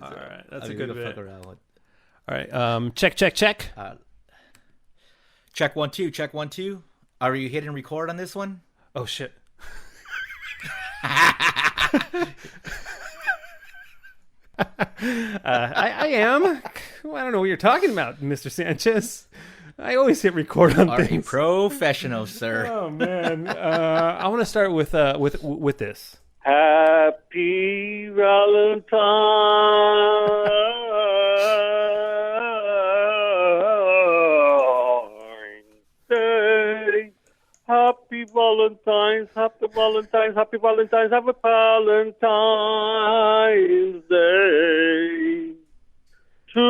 All right, that's a good bit. fuck around with. All right, check. Check 1 2. Check 1 2. Are you hitting record on this one? Oh shit. I am. I don't know what you're talking about, Mr. Sanchez. I always hit record on Are things. you professional, sir? Oh man, I want to start with this. Happy Valentine's Day. Happy Valentine's, happy Valentine's, happy Valentine's, happy Valentine's Day to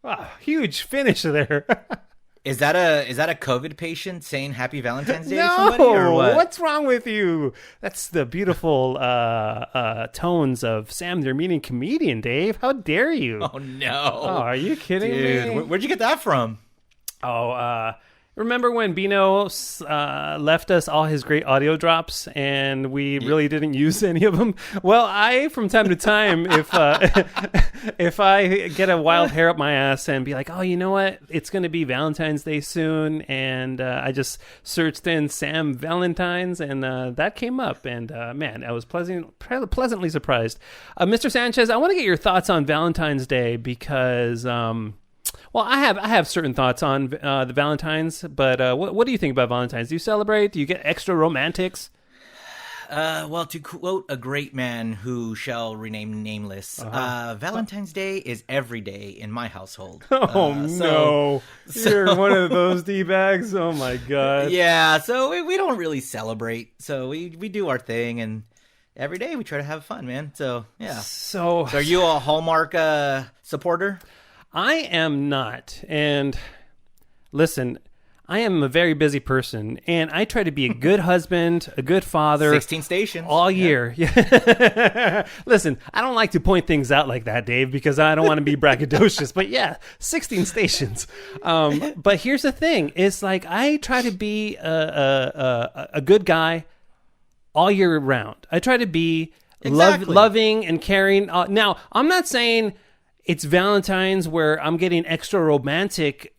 Wow, huge finish there. Is that a COVID patient saying Happy Valentine's Day to No, somebody, or what? What's wrong with you? That's the beautiful tones of Sam, the Armenian comedian, Dave. How dare you? Oh no! Oh, are you kidding me? Where'd you get that from? Oh, remember when Bino left us all his great audio drops and we really didn't use any of them? Well, I, from time to time, if I get a wild hair up my ass and be like, oh, you know what? It's going to be Valentine's Day soon. And I just searched in Sam Valentine's and that came up. And man, I was pleasantly surprised. Mr. Sanchez, I want to get your thoughts on Valentine's Day because... well, I have certain thoughts on the Valentines, but what do you think about Valentines? Do you celebrate? Do you get extra romantics? Well, to quote a great man who shall remain nameless, Valentine's Day is every day in my household. Oh, no. You're one of those D-bags? Oh, my God. Yeah, so we don't really celebrate. So we do our thing, and every day we try to have fun, man. So, yeah. So are you a Hallmark supporter? I am not. And listen, I am a very busy person, and I try to be a good husband, a good father. 16 stations. All year. Yeah. Listen, I don't like to point things out like that, Dave, because I don't want to be braggadocious. But yeah, 16 stations. But here's the thing. It's like I try to be a good guy all year round. I try to be loving and caring. Now, I'm not saying... it's Valentine's where I'm getting extra romantic,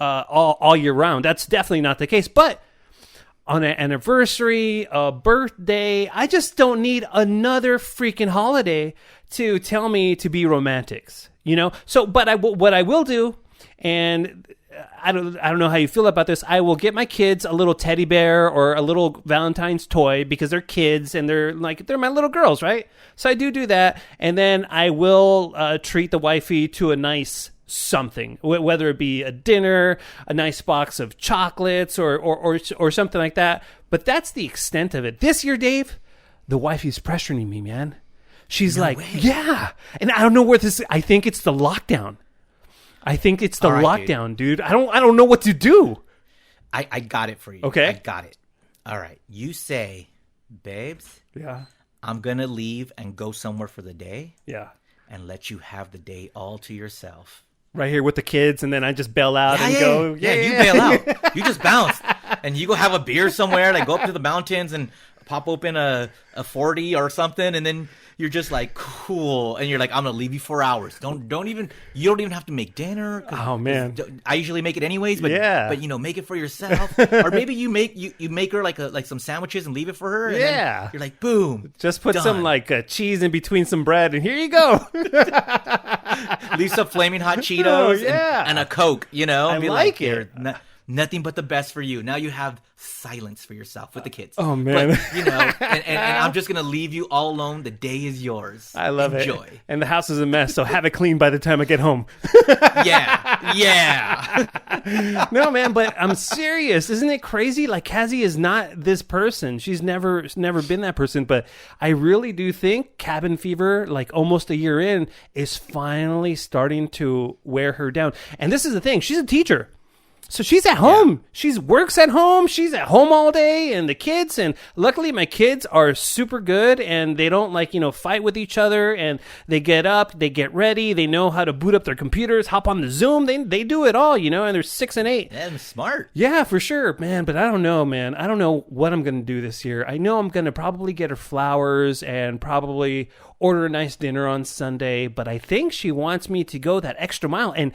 all year round. That's definitely not the case. But on an anniversary, a birthday, I just don't need another freaking holiday to tell me to be romantics, So, but what I will do, and I don't know how you feel about this. I will get my kids a little teddy bear or a little Valentine's toy because they're kids and they're my little girls, right? So I do that, and then I will treat the wifey to a nice something, whether it be a dinner, a nice box of chocolates, or something like that. But that's the extent of it. This year, Dave, the wifey's pressuring me, man. She's yeah, and I don't know where this. I think it's the lockdown. I think it's the lockdown, dude. I don't know what to do. I got it for you. Okay. I got it. All right. You say, babes. Yeah. I'm going to leave and go somewhere for the day. Yeah. And let you have the day all to yourself. Right here with the kids, and then I just bail out and go. Yeah, you bail out. You just bounce. And you go have a beer somewhere, like go up to the mountains and pop open a 40 or something, and then you're just like, cool. And you're like, I'm going to leave you 4 hours. You don't even have to make dinner. Oh, man. I usually make it anyways, but make it for yourself. Or maybe you make her like some sandwiches and leave it for her. And then you're like, boom. Just put some cheese in between some bread, and here you go. Leave some flaming hot Cheetos and a Coke, I like it. Nothing but the best for you. Now you have silence for yourself with the kids. Oh, man. But, and I'm just going to leave you all alone. The day is yours. I love it. Enjoy. And the house is a mess, so have it clean by the time I get home. Yeah. No, man, but I'm serious. Isn't it crazy? Like, Cassie is not this person. She's never been that person. But I really do think cabin fever, like almost a year in, is finally starting to wear her down. And this is the thing. She's a teacher. So she's at home. She works at home. She's at home all day, and the kids. And luckily, my kids are super good, and they don't fight with each other. And they get up, they get ready, they know how to boot up their computers, hop on the Zoom. They do it all, And they're 6 and 8. Yeah, smart. Yeah, for sure, man. But I don't know, man. I don't know what I'm gonna do this year. I know I'm gonna probably get her flowers and probably order a nice dinner on Sunday. But I think she wants me to go that extra mile. And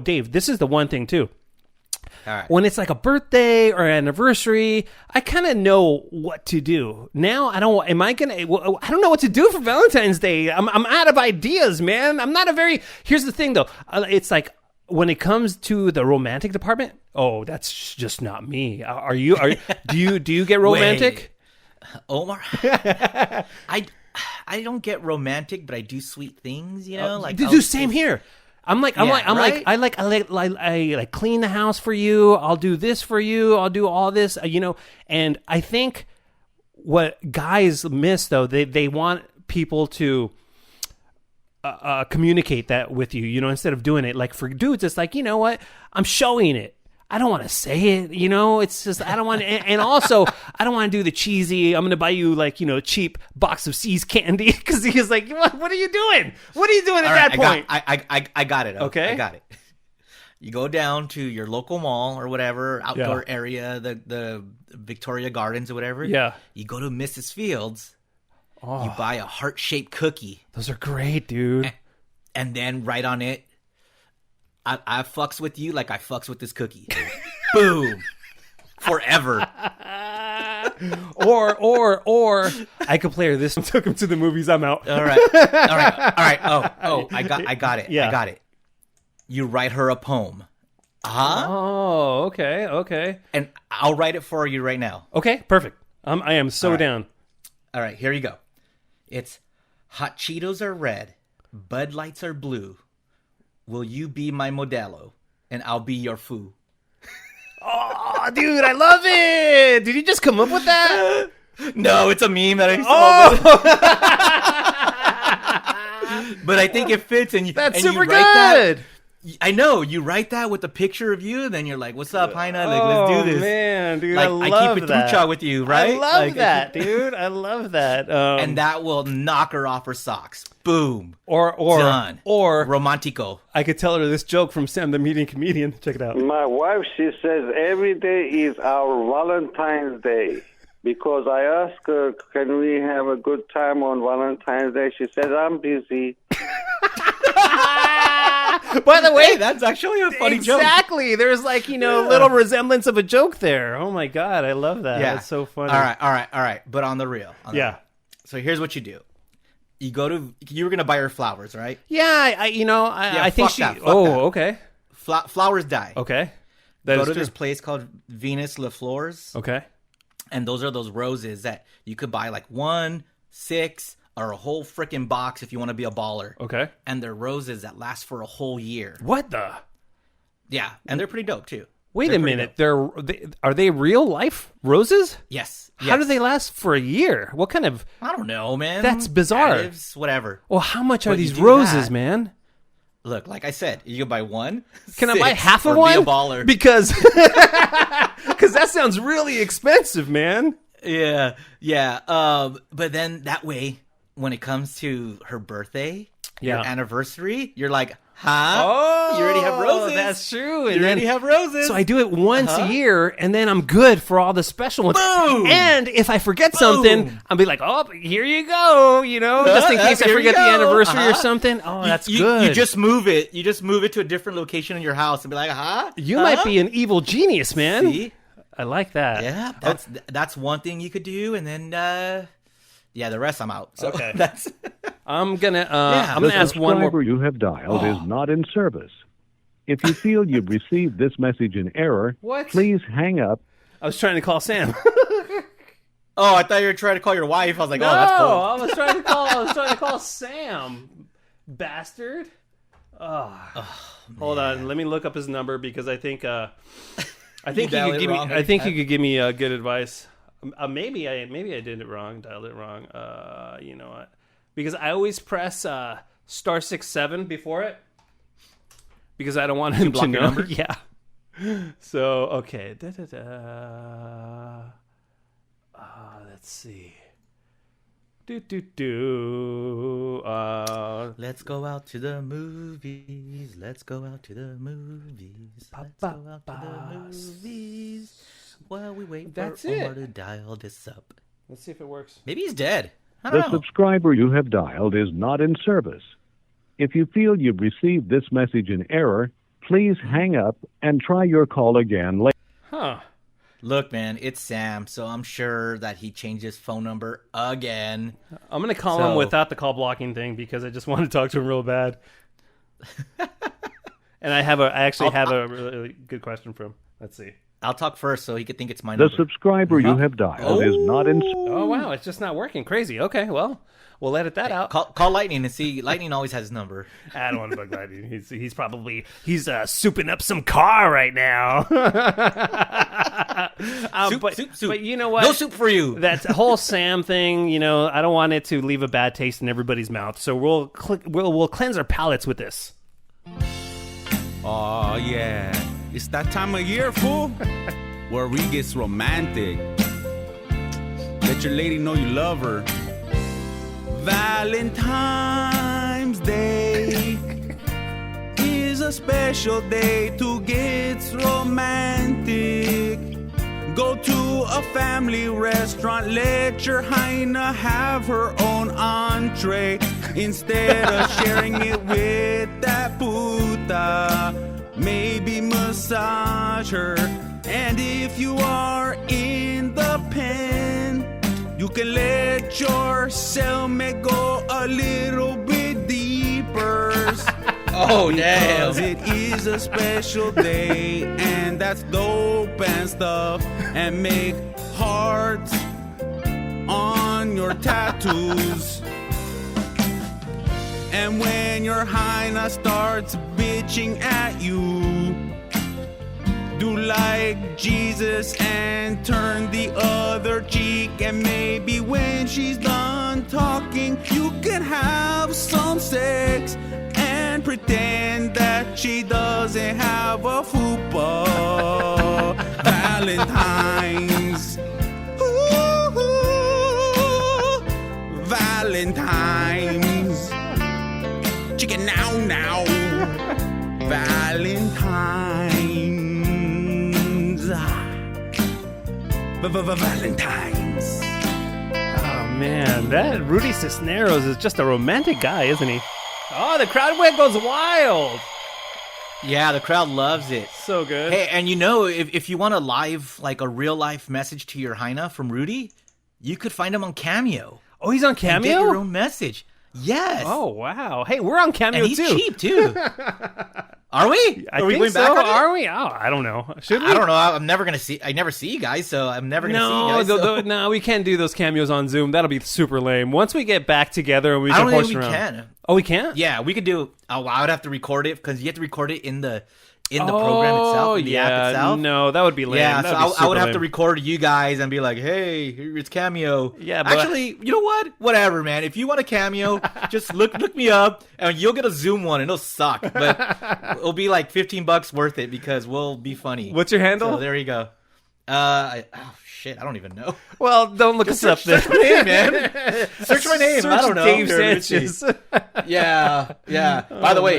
Dave, this is the one thing too. All right. When it's like a birthday or an anniversary, I kind of know what to do. Now I don't. Am I gonna? I don't know what to do for Valentine's Day. I'm out of ideas, man. I'm not a very. Here's the thing, though. It's like when it comes to the romantic department. Oh, that's just not me. Are you? Do you get romantic? Wait, Omar, I don't get romantic, but I do sweet things. Do same here. I clean the house for you. I'll do this for you. I'll do all this, and I think what guys miss though, they want people to communicate that with you, instead of doing it. Like for dudes, it's like, you know what? I'm showing it. I don't want to say it, it's just, I don't want to, and also, I don't want to do the cheesy, I'm going to buy you a cheap box of C's candy, because he's like, what are you doing? What are you doing at that point? I got it. Okay. I got it. You go down to your local mall or whatever, outdoor area, the Victoria Gardens or whatever. Yeah. You go to Mrs. Fields, you buy a heart-shaped cookie. Those are great, dude. And then right on it, I fucks with you like I fucks with this cookie. Boom. Forever. Or I could play her this. Took him to the movies. I'm out. All right. Oh, I got it. Yeah. I got it. You write her a poem. Oh, okay. And I'll write it for you right now. Okay, perfect. I am so down. All right, here you go. It's hot Cheetos are red, Bud Lights are blue. Will you be my Modelo, and I'll be your foo? Oh, dude, I love it. Did you just come up with that? No, it's a meme that I saw. But I think it fits, and that's and super you write good. That, I know, you write that with a picture of you, and then you're like, "What's up, Heina? Like, let's do this." Man, dude, like, I love I keep it that. trucha with you, right? I love like, that, dude. I love that. And that will knock her off her socks. Boom. Or done. Or romantico. I could tell her this joke from Sam, the median comedian. Check it out. My wife, she says every day is our Valentine's Day. Because I asked her, can we have a good time on Valentine's Day? She said, I'm busy. By the way, hey, that's actually a funny joke. Exactly. There's little resemblance of a joke there. Oh my God, I love that. Yeah. That's so funny. All right. But on the real. So here's what you do. You were going to buy her flowers, right? Yeah, I think she... Fuck that. Okay. Flowers die. Okay. Go to this place called Venus Le Fleurs. Okay. And those are those roses that you could buy like 1, 6, or a whole freaking box if you want to be a baller. Okay. And they're roses that last for a whole year. What the? Yeah, and they're pretty dope too. Wait a minute. Are they real life roses? Yes. How do they last for a year? What kind of... I don't know, man. That's bizarre. Additives, whatever. Well, how much are But these you do roses, that. man? Look, like I said, you can buy 1. Can I 6, buy half of or one? Be a baller. Because that sounds really expensive, man. Yeah. But then that way, when it comes to her birthday, your anniversary, you're like, huh? Oh, you already have roses. That's true. You already have roses. So I do it once a year, and then I'm good for all the special ones. Boom! And if I forget something, I'll be like, oh, here you go, just in case I forget the anniversary or something. Oh, that's good. You just move it. You just move it to a different location in your house and be like, You might be an evil genius, man. See? I like that. Yeah, that's one thing you could do, and then the rest I'm out. So Okay. that's I'm gonna The ask one more. subscriber you have dialed is not in service. If you feel you've received this message in error, What? please hang up. I was trying to call Sam. Oh, I thought you were trying to call your wife. I was like, No, oh, that's cool. I was trying to call Sam, bastard. Hold on, let me look up his number because I think you could give me good advice. Maybe I did it wrong, dialed it wrong. You know what? Because I always press *67 before it because I don't want him to block your know. number? Yeah. So okay. Let's see. Let's go out to the movies. Let's go out to the movies. Let's go out to the movies. While we wait for Omar to dial this up. Let's see if it works. Maybe he's dead. I The don't know. subscriber you have dialed is not in service. If you feel you've received this message in error, please hang up and try your call again later. Huh. Look, man, it's Sam, so I'm sure that he changed his phone number again. I'm going to call him without the call blocking thing because I just want to talk to him real bad. And I actually have a really good question for him. Let's see. I'll talk first so he could think it's my The number. subscriber you have dialed is not in. Oh, wow. It's just not working. Crazy. Okay, well, we'll edit that out. Call Lightning and see. Lightning always has his number. I don't want to bug Lightning. He's souping up some car right now. Soup. But you know what? No soup for you. That whole Sam thing, I don't want it to leave a bad taste in everybody's mouth. So we'll cleanse our palates with this. Oh, yeah. It's that time of year, fool, where we gets romantic. Let your lady know you love her. Valentine's Day is a special day to get romantic. Go to a family restaurant, let your hyena have her own entree. Instead of sharing it with that puta, maybe massage her. And if you are in the pen, you can let your cellmate go a little bit deeper. Oh, damn. Because it is a special day, and that's dope and stuff. And make hearts on your tattoos. And when your hyena starts bitching at you, do like Jesus and turn the other cheek. And maybe when she's done talking, you can have some sex and pretend that she doesn't have a fupa. Valentine's. Ooh, Valentine's. Chicken now. Valentine's. Valentine's. Oh, man. That Rudy Cisneros is just a romantic guy, isn't he? Oh, the crowd goes wild. Yeah, the crowd loves it. So good. Hey, and if you want a real life message to your hyena from Rudy, you could find him on Cameo. Oh, he's on And Cameo? get your own message. Yes. Oh, wow. Hey, we're on Cameo, and he's too. cheap, too. Are we? I Are we think going so. back on it? Are we? Oh, I don't know. Should we? I don't know. I'm never going to see... I never see you guys, so I'm never going to see you guys. So. No, we can't do those cameos on Zoom. That'll be super lame. Once we get back together and we I can don't horse think we around. can. Oh, we can't? Yeah, we could do... Oh, I would have to record it, because you have to record it in the program itself, in the app itself. No, that would be lame. Yeah, That'd be so I would have super to lame. record you guys and be like, hey, it's Cameo. Yeah, but... Actually, you know what? Whatever, man. If you want a Cameo, just look me up, and you'll get a Zoom one, and it'll suck. But it'll be like $15 worth it, because we'll be funny. What's your handle? So there you go. Shit, I don't even know. Well, don't look us up there. Search my name, man. Search my name. I don't know. Dave Here, let me see. Sanchez. Yeah.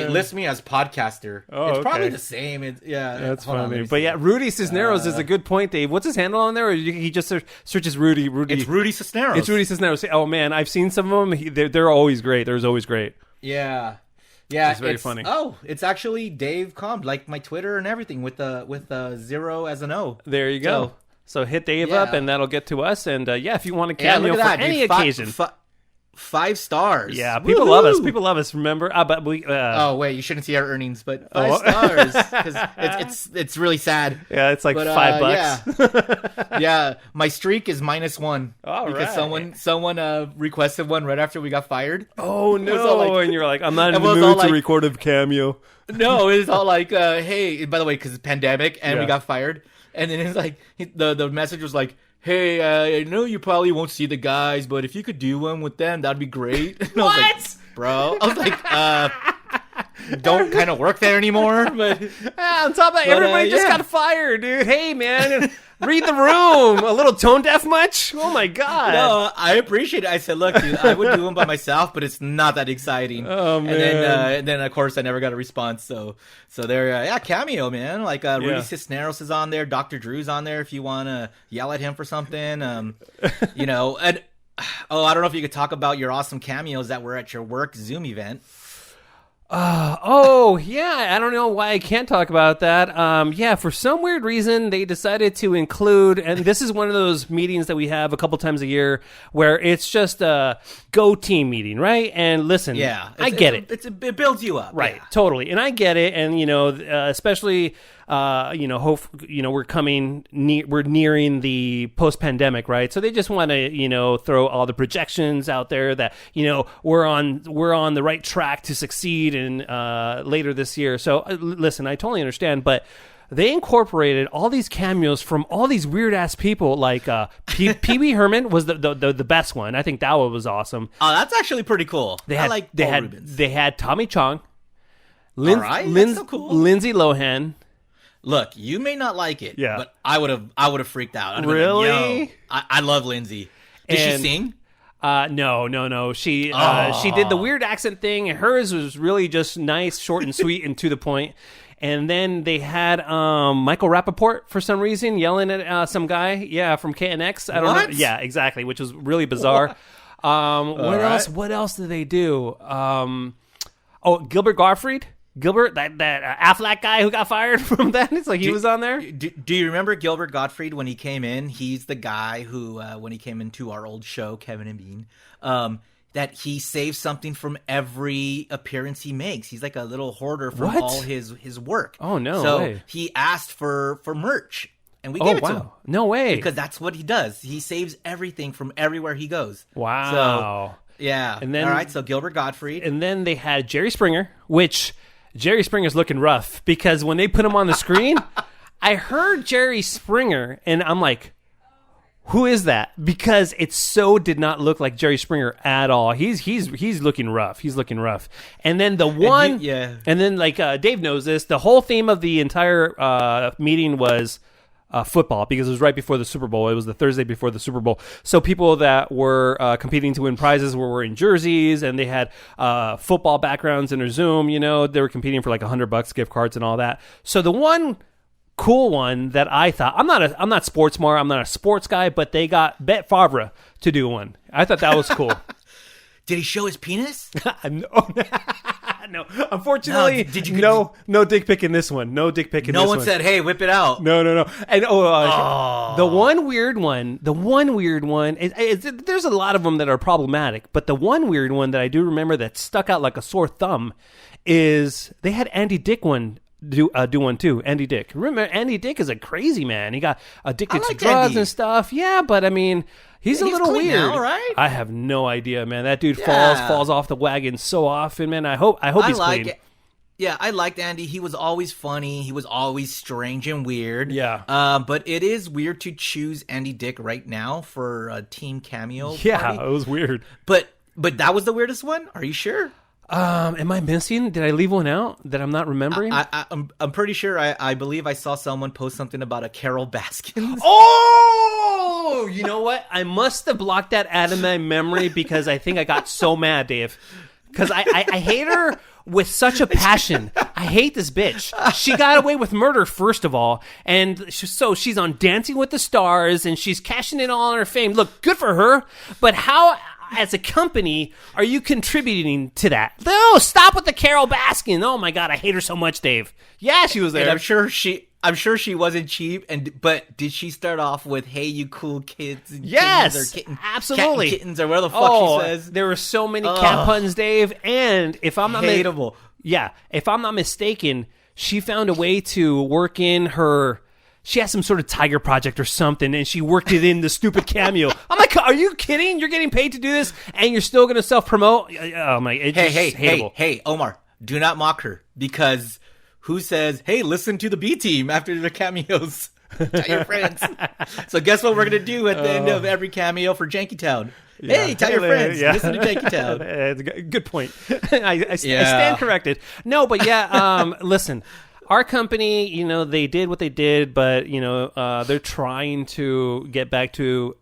List me as podcaster. Oh, it's probably okay. the same. That's hold on, let funny. me But see. yeah, Rudy Cisneros is a good point, Dave. What's his handle on there? Or he just searches Rudy. It's Rudy Cisneros. It's Rudy Cisneros. Oh, man, I've seen some of them. They're always great. They're always great. Yeah, It's very funny. Oh, it's actually Dave Comd, like my Twitter and everything, with the 0 as an O. There you go. So hit Dave up, and that'll get to us. And if you want a Yeah, cameo look for at that, any dude. occasion. 5 stars. Yeah, people love us. Woohoo! People love us. Remember? But we. Oh wait, you shouldn't see our earnings, but 5 stars because it's really sad. Yeah, it's like But, $5. Yeah, my streak is -1 All because right. someone requested one right after we got fired. Oh It was all no! like- And you're like, I'm not in it the was mood all to like- record a cameo. No, it's all like, hey, by the way, because it's pandemic and Yeah. we got fired, and then it's like the message was like, hey, I know you probably won't see the guys, but if you could do one with them, that'd be great. And I was like, bro, I was like, don't kind of work there anymore. But on top of that, everybody just got fired, dude. Hey, man, read the room. A little tone deaf much? Oh my god. No, I appreciate it. I said, look, dude, I would do them by myself, but it's not that exciting. Oh man. And then of course I never got a response. So there, Cameo, man. Like Rudy Cisneros is on there. Dr. Drew's on there if you want to yell at him for something. And I don't know if you could talk about your awesome cameos that were at your work Zoom event. I don't know why I can't talk about that. For some weird reason, they decided to include, and this is one of those meetings that we have a couple times a year where it's just a go team meeting, right? And listen, I get it. It builds you up. Right, totally. And I get it. And, especially, we're nearing the post-pandemic, right? So they just want to, throw all the projections out there that, we're on the right track to succeed in later this year. So listen, I totally understand, but they incorporated all these cameos from all these weird ass people, like Pee Wee Herman was the best one. I think that one was awesome. Oh, that's actually pretty cool. They had Tommy Chong, that's so cool. Lindsay Lohan. Look, you may not like it, but I would have freaked out. Really? Like, I love Lindsay. Did she sing? No. She did the weird accent thing. Hers was really just nice, short and sweet, and to the point. And then they had Michael Rappaport for some reason yelling at some guy, from KNX. I don't know. Yeah, exactly, which was really bizarre. What else did they do? Gilbert Gottfried. Gilbert, that Affleck guy who got fired from that. It's like he was on there. Do you remember Gilbert Gottfried when he came in? He's the guy who, when he came into our old show, Kevin and Bean, that he saves something from every appearance he makes. He's like a little hoarder from all his work. Oh, no way. He asked for merch, and we gave it to him. No way. Because that's what he does. He saves everything from everywhere he goes. Wow. So, yeah. And then, all right, so Gilbert Gottfried. And then they had Jerry Springer, which Jerry Springer's looking rough because when they put him on the screen, I heard Jerry Springer, and I'm like, who is that? Because it did not look like Jerry Springer at all. He's looking rough. He's looking rough. And then and then like Dave knows this, the whole theme of the entire meeting was football, because it was right before the Super Bowl. It was the Thursday before the Super Bowl. So people that were competing to win prizes were wearing jerseys, and they had football backgrounds in their Zoom. They were competing for like $100 gift cards and all that. So the one cool one that I thought, I'm not sports smart, I'm not a sports guy, but they got Brett Favre to do one. I thought that was cool. Did he show his penis? No, unfortunately, no dick pic in this one. No dick pic in this one. No one said, "Hey, whip it out." No. And the one weird one. There's a lot of them that are problematic, but the one weird one that I do remember that stuck out like a sore thumb is they had Andy Dick do one too. Andy Dick. Remember, Andy Dick is a crazy man. He got addicted to drugs and stuff. Yeah, but I mean, he's a little weird. Now, right? I have no idea, man. That dude falls off the wagon so often, man. I hope he's clean. Yeah, I liked Andy. He was always funny. He was always strange and weird. Yeah. But it is weird to choose Andy Dick right now for a team cameo. Yeah, party. it was weird. But that was the weirdest one? Are you sure? Am I missing? Did I leave one out that I'm not remembering? I'm pretty sure. I believe I saw someone post something about a Carol Baskins. Oh, you know what? I must have blocked that out of my memory because I think I got so mad, Dave. Because I hate her with such a passion. I hate this bitch. She got away with murder, first of all. And so she's on Dancing with the Stars, and she's cashing in all on her fame. Look, good for her. But how, as a company, are you contributing to that? No, stop with the Carol Baskin. Oh, my God. I hate her so much, Dave. Yeah, she was there. And I'm sure she wasn't cheap, but did she start off with "Hey, you cool kids"? And yes, kittens, or absolutely. Cat and kittens, or where the fuck she says. There were so many cat puns, Dave. And if I'm not hateable, if I'm not mistaken, she found a way to work in her. She has some sort of tiger project or something, and she worked it in the stupid cameo. I'm like, are you kidding? You're getting paid to do this, and you're still going to self-promote? Oh my! Hey, Omar, do not mock her, because who says, "Hey, listen to the B Team" after the cameos? Tell your friends. So guess what we're going to do at the end of every cameo for Janky Town? Hey, tell your friends. Yeah. Listen to Janky Town. It's a good point. I stand corrected. No, but yeah, listen. Our company, you know, they did what they did, but, you know, they're trying to get back to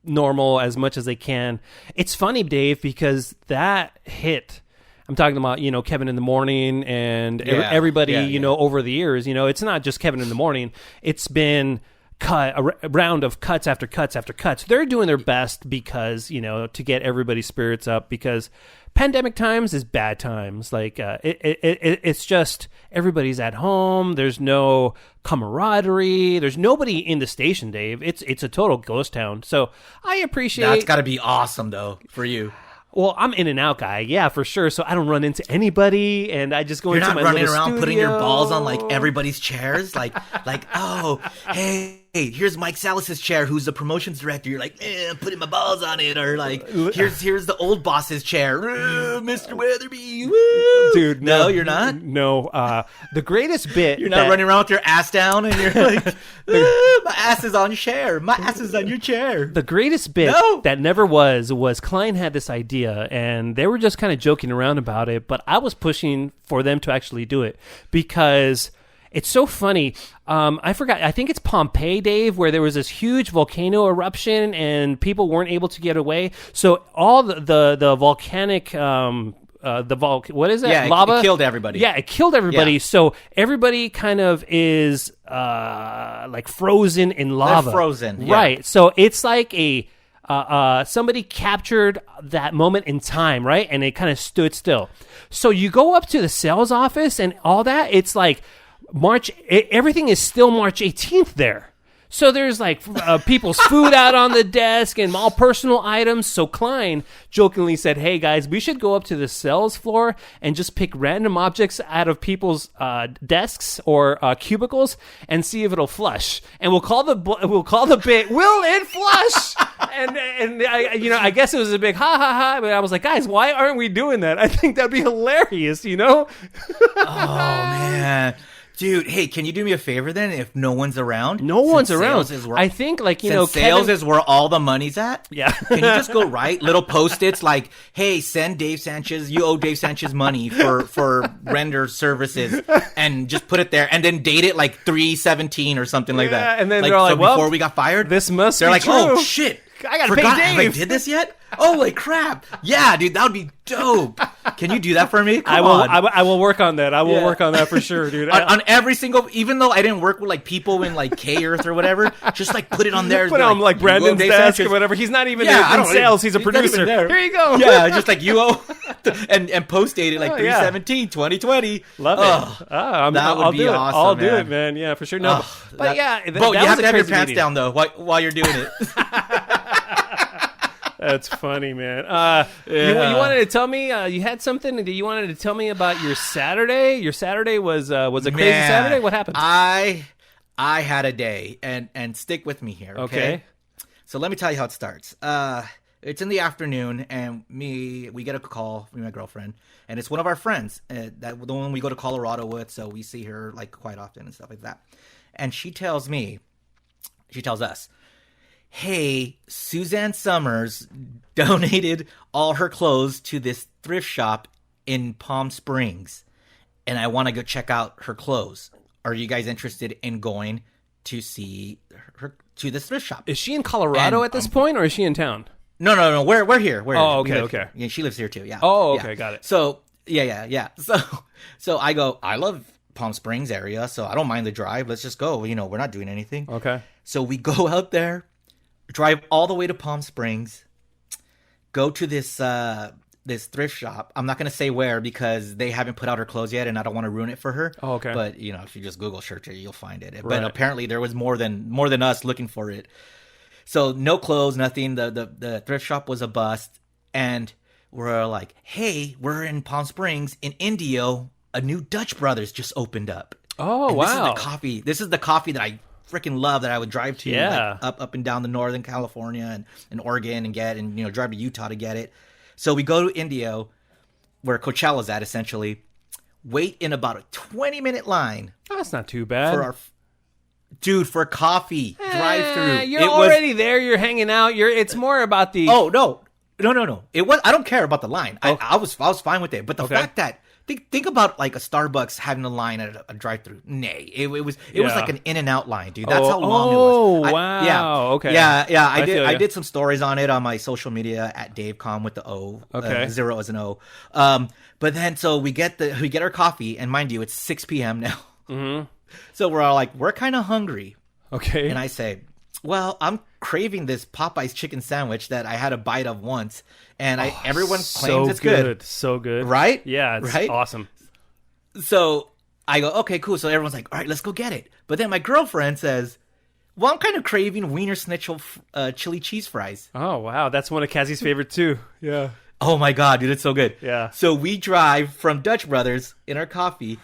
normal as much as they can. It's funny, Dave, because that hit. I'm talking about, you know, Kevin in the Morning and everybody, you know, over the years. You know, it's not just Kevin in the Morning. It's been a round of cuts after cuts after cuts. They're doing their best because, you know, to get everybody's spirits up, because pandemic times is bad times. Like it's just everybody's at home. There's no camaraderie. There's nobody in the station, Dave. It's a total ghost town. So I appreciate. That's got to be awesome though for you. Well, I'm in and out guy, yeah, for sure. So I don't run into anybody, and I just go into my little studio. You're not running around putting your balls on like everybody's chairs, like oh, hey, here's Mike Salas's chair, who's the promotions director. You're like, I'm putting my balls on it, or like, here's the old boss's chair, Mr. Weatherby. Woo. Dude, no, you're not. No, the greatest bit. You're not running around with your ass down, and you're like, my ass is on your chair. My ass is on your chair. The greatest bit that never was Klein had this idea. And they were just kind of joking around about it, but I was pushing for them to actually do it because it's so funny. I forgot. I think it's Pompeii, Dave, where there was this huge volcano eruption and people weren't able to get away. So all the volcanic, what is that? Yeah, lava. It killed everybody. Yeah, it killed everybody. Yeah. So everybody kind of is like frozen in lava. They're frozen, yeah. Right. So it's like somebody captured that moment in time, right? And it kind of stood still. So you go up to the sales office and all that, it's like everything is still March 18th there. So there's like people's food out on the desk and all personal items. So Klein jokingly said, hey guys, we should go up to the sales floor and just pick random objects out of people's desks or cubicles and see if it'll flush. And we'll call the bit, will it flush? and I guess it was a big ha ha ha. But I was like, guys, why aren't we doing that? I think that'd be hilarious, you know? Oh man. Dude, hey, can you do me a favor then if no one's around? No one's around. I think, like, sales Kevin, is where all the money's at. Yeah. Can you just go write little Post-its like, hey, send Dave Sanchez, you owe Dave Sanchez money for render services, and just put it there and then date it like 3/17 or something like that. And then they're like, well, before we got fired, this must be like, true. Oh, shit. I gotta pay Dave. Have I did this yet? Holy crap. Yeah, dude, that would be dope. Can you do that for me? I will work on that. I will work on that for sure, dude. on every single, even though I didn't work with like people in like K-Earth or whatever, just like put it on there. Put it on like Brandon's desk or whatever. He's not even in sales. He's a producer. Here you go. Yeah, just like you owe and post date it like 3/17, 2020. Love it. I'll do it. Awesome, I'll do it, man. Yeah, for sure. No, but you have to have your pants down though while you're doing it. That's funny, man. You wanted to tell me you had something that you wanted to tell me about your Saturday. Your Saturday was a crazy Saturday. What happened? I had a day, and stick with me here. Okay. So let me tell you how it starts. It's in the afternoon, and we get a call from my girlfriend, and it's one of our friends, the one we go to Colorado with, so we see her like quite often and stuff like that. And she tells us, hey, Suzanne Summers donated all her clothes to this thrift shop in Palm Springs, and I want to go check out her clothes. Are you guys interested in going to see her to this thrift shop? Is she in Colorado at this point, or is she in town? No. We're here. Okay. Yeah, she lives here too. Yeah. Oh, okay, got it. So yeah. So I go. I love Palm Springs area, so I don't mind the drive. Let's just go. You know, we're not doing anything. Okay. So we go out there. Drive all the way to Palm Springs, go to this thrift shop. I'm not going to say where because they haven't put out her clothes yet, and I don't want to ruin it for her. Oh, okay. But, you know, if you just Google search it, you'll find it. Right. But apparently there was more than us looking for it. So no clothes, nothing. The thrift shop was a bust. And we're like, hey, we're in Palm Springs. In Indio, a new Dutch Brothers just opened up. Oh, and wow. This is the coffee that I freaking love, that I would drive to like, up and down the Northern California and Oregon and get, and, you know, drive to Utah to get it. So we go to Indio, where Coachella's at, essentially, wait in about a 20-minute line. Oh, that's not too bad. For coffee drive through. You're already there. You're hanging out. It's more about the. Oh no, no. It was. I don't care about the line. I was fine with it. But the fact that think about like a Starbucks having a line at a drive-through. Nay, it was like an In-N-Out line, dude. That's how long it was. Wow. Yeah. Okay. Yeah. I you. did some stories on it on my social media at DaveCom with the O. Okay. 0 as an O. But then so we get our coffee, and mind you, it's 6 p.m. now. Mm-hmm. So we're all like, we're kind of hungry. Okay. And I say, well, I'm craving this Popeye's chicken sandwich that I had a bite of once, and everyone claims it's good. So good. Right? Yeah, it's right? awesome. So I go, okay, cool. So everyone's like, all right, let's go get it. But then my girlfriend says, well, I'm kind of craving Wiener Schnitzel chili cheese fries. Oh, wow. That's one of Cassie's favorite, too. Yeah. Oh, my God, dude, it's so good. Yeah. So we drive from Dutch Brothers in our coffee,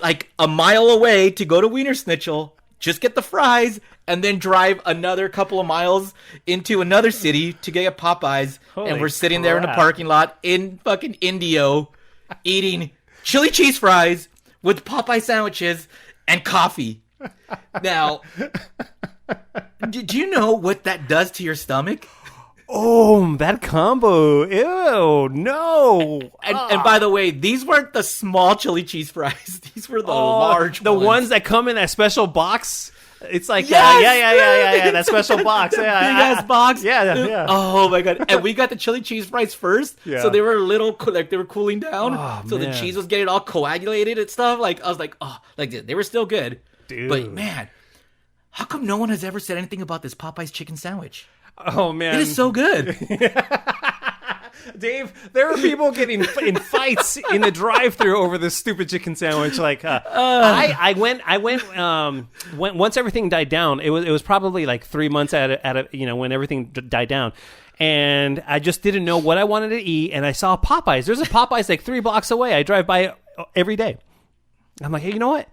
like a mile away to go to Wiener Schnitzel, just get the fries, and then drive another couple of miles into another city to get Popeyes. Holy and we're sitting there in the crap. parking lot in fucking Indio eating chili cheese fries with Popeye sandwiches and coffee. Now, do you know what that does to your stomach? Oh, that combo. Ew, no. And by the way, these weren't the small chili cheese fries. These were the large the ones. ones that come in that special box. It's like, Yes, yeah, that special box. Yeah, Big ass box. Yeah. Oh my God. And we got the chili cheese fries first. Yeah. So they were a little, like they were cooling down. Oh, so man. the cheese was getting all coagulated and stuff. Like, I was like, oh, like they were still good. Dude. But man, how come no one has ever said anything about this Popeye's chicken sandwich? Oh, man. It is so good. Dave, there were people getting in fights in the drive-thru over this stupid chicken sandwich. Like, I went once everything died down. It was probably like 3 months at a when everything died down, and I just didn't know what I wanted to eat. And I saw Popeyes. There's a Popeyes like 3 blocks away. I drive by it every day. I'm like, hey, you know what?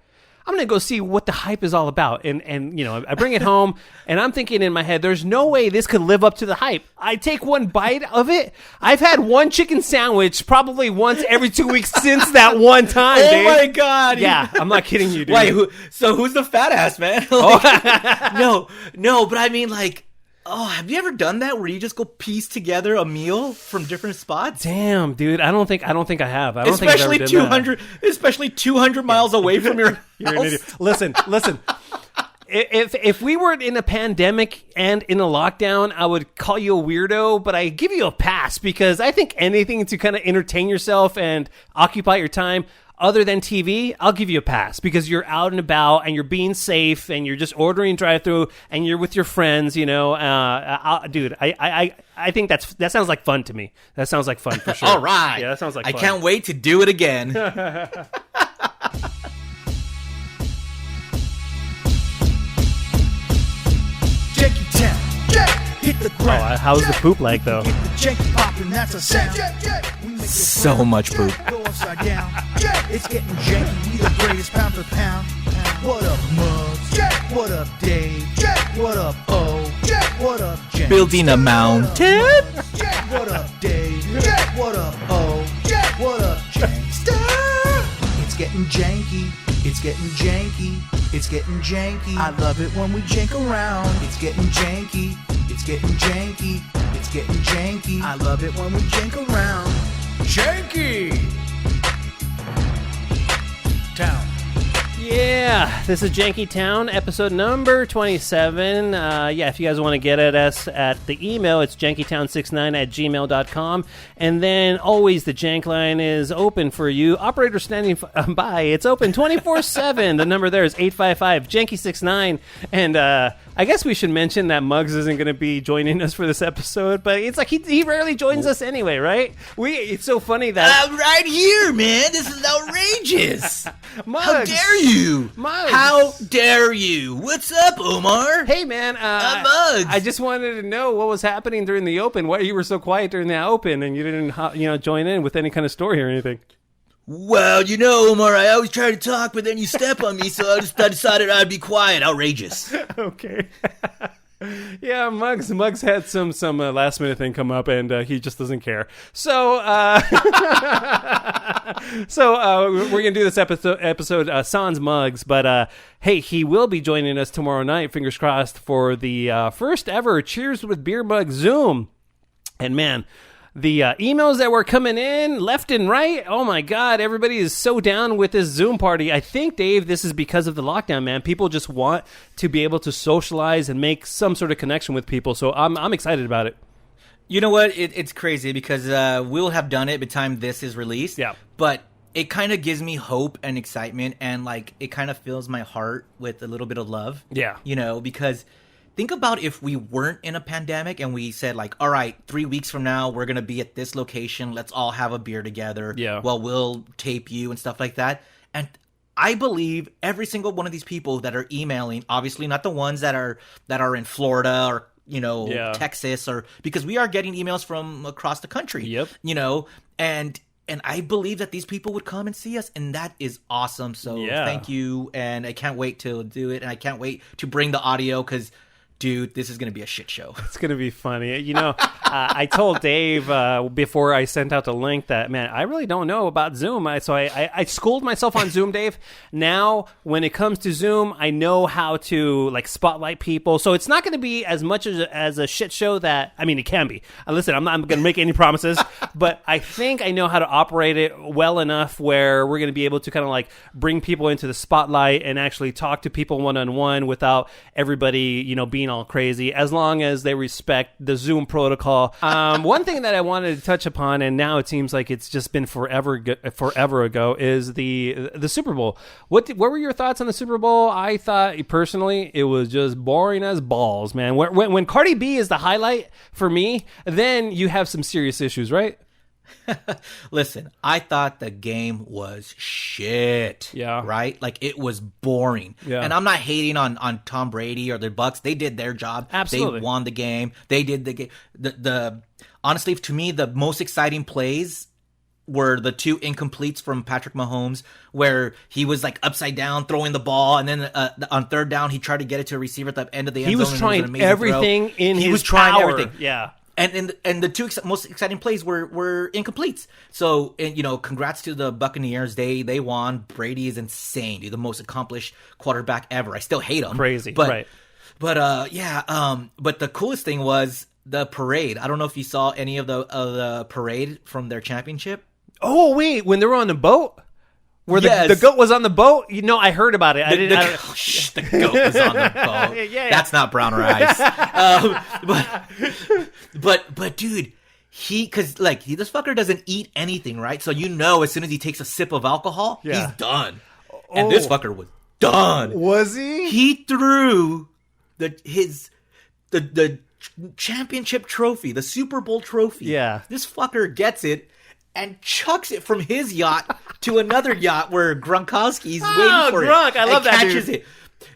I'm going to go see what the hype is all about. And I bring it home, and I'm thinking in my head, there's no way this could live up to the hype. I take one bite of it. I've had one chicken sandwich probably once every 2 weeks since that one time, Oh Dave. my God. Yeah, I'm not kidding you, dude. Wait, who's the fat ass, man? Like, no, but I mean, like, have you ever done that where you just go piece together a meal from different spots? Damn, dude. I don't think I have. I don't Especially think I've ever done that. especially 200 miles away from your You're an house. idiot. Listen. If we were in a pandemic and in a lockdown, I would call you a weirdo, but I give you a pass because I think anything to kind of entertain yourself and occupy your time other than TV, I'll give you a pass because you're out and about and you're being safe and you're just ordering drive-thru and you're with your friends, dude. I think that sounds like fun to me. That sounds like fun for sure. All right. Yeah, that sounds like I fun. can't wait to do it again. Janky Town, hit the ground. How's the poop like though? Get the janky poppin', that's a sound. We make it So much poop. go upside down. It's getting janky, we the greatest pound for pound. What up, Muggs? What up, Dave? What up, O? What up, Janky? Building a mountain. What up, Dave? What up, O? What up, Jankster? It's getting janky. It's getting janky. It's getting janky. I love it when we jank around. It's getting janky. It's getting janky. It's getting janky. I love it when we jank around. Janky Town. Yeah, this is Janky Town, episode number 27. If you guys want to get at us at the email, it's jankytown69@gmail.com. And then always the jank line is open for you. Operator standing by, it's open 24/7. The number there is 855-JANKY69. And I guess we should mention that Muggs isn't going to be joining us for this episode, but it's like he rarely joins us anyway, right? It's so funny that... I'm right here, man. This is outrageous. Muggs, How dare you? Muggs. How dare you? What's up, Omar? Hey, man. Muggs. I just wanted to know what was happening during the Open. Why you were so quiet during the Open and you didn't, join in with any kind of story or anything. Well, Omar, I always try to talk, but then you step on me, so I decided I'd be quiet. Outrageous. Okay. Yeah, Muggs had some last minute thing come up, and he just doesn't care. So, we're gonna do this episode sans Muggs, but hey, he will be joining us tomorrow night. Fingers crossed for the first ever Cheers with Beer Mug Zoom. And man, the emails that were coming in left and right, oh my God, everybody is so down with this Zoom party. I think, Dave, this is because of the lockdown, man. People just want to be able to socialize and make some sort of connection with people. So I'm excited about it. You know what? It's crazy because we'll have done it by the time this is released. Yeah. But it kind of gives me hope and excitement, and like it kind of fills my heart with a little bit of love. Yeah. You know, because think about if we weren't in a pandemic and we said like, all right, 3 weeks from now, we're going to be at this location. Let's all have a beer together. Yeah. Well, we'll tape you and stuff like that. And I believe every single one of these people that are emailing, obviously not the ones that are in Florida or, you know, Texas, or because we are getting emails from across the country. Yep. You know, and I believe that these people would come and see us, and that is awesome. So thank you. And I can't wait to do it. And I can't wait to bring the audio because, dude, this is going to be a shit show. It's going to be funny. You know, I told Dave before I sent out the link that, man, I really don't know about Zoom. So I schooled myself on Zoom, Dave. Now, when it comes to Zoom, I know how to, like, spotlight people. So it's not going to be as much as a shit show that, I mean, it can be. Listen, I'm not going to make any promises, but I think I know how to operate it well enough where we're going to be able to kind of, like, bring people into the spotlight and actually talk to people one-on-one without everybody, you know, being all crazy, as long as they respect the Zoom protocol. One thing that I wanted to touch upon, and now it seems like it's just been forever ago, is the Super Bowl. What were your thoughts on the Super Bowl? I thought personally it was just boring as balls, man. When Cardi B is the highlight for me, then you have some serious issues, right? Listen, I thought the game was shit. Yeah. Right? Like, it was boring. Yeah. And I'm not hating on Tom Brady or the Bucks. They did their job. Absolutely. They won the game. They did the game. The honestly, to me, the most exciting plays were the 2 incompletes from Patrick Mahomes, where he was like upside down throwing the ball, and then on third down he tried to get it to a receiver at the end of the end zone. He was trying everything in his power. Yeah. And the 2 most exciting plays were incompletes. So, and, you know, congrats to the Buccaneers. They won. Brady is insane, dude. The most accomplished quarterback ever. I still hate him. Crazy, but, right? But but the coolest thing was the parade. I don't know if you saw any of the parade from their championship. Oh wait, when they were on the boat. Where yes. the goat was on the boat? You know, I heard about it. The goat was on the boat. Yeah. That's not brown rice. But dude, because like this fucker doesn't eat anything, right? So you know, as soon as he takes a sip of alcohol, he's done. And this fucker was done. Was he? He threw the championship trophy, the Super Bowl trophy. Yeah. This fucker gets it and chucks it from his yacht to another yacht where Gronkowski's waiting for Grunk, it. I love that catches dude. it.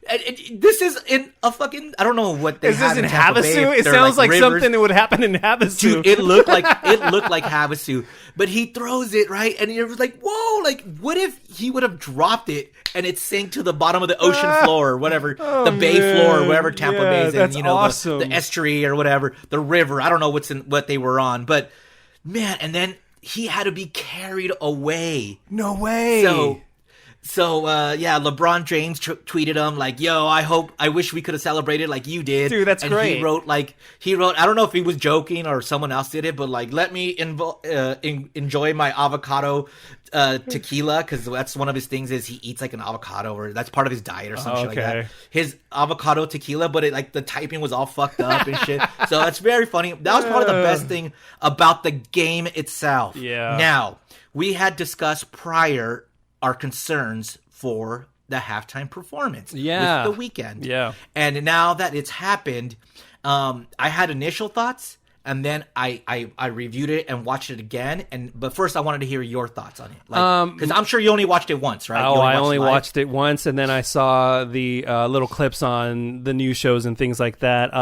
And this is in a fucking, I don't know what they Is this have in Tampa Bay. Havasu? It They're sounds like rivers. something that would happen in Havasu. Dude, it looked like Havasu, but he throws it right, and it was like, whoa! Like, what if he would have dropped it and it sank to the bottom of the ocean floor or whatever, the bay floor or whatever Tampa Bay's in, you know, awesome. the estuary or whatever, the river. I don't know what they were on, but man, and then he had to be carried away. No way. So LeBron James tweeted him like, "Yo, I wish we could have celebrated like you did." Dude, that's great. He wrote, I don't know if he was joking or someone else did it, but like, let me enjoy my avocado tequila, because that's one of his things is he eats like an avocado, or that's part of his diet or something like that. His avocado tequila, but the typing was all fucked up and shit. So that's very funny. That was probably the best thing about the game itself. Yeah. Now, we had discussed prior our concerns for the halftime performance with the weekend. Yeah. And now that it's happened, I had initial thoughts, and then I reviewed it and watched it again. But first, I wanted to hear your thoughts on it, because I'm sure you only watched it once, right? Oh, I only watched it once, and then I saw the little clips on the news shows and things like that.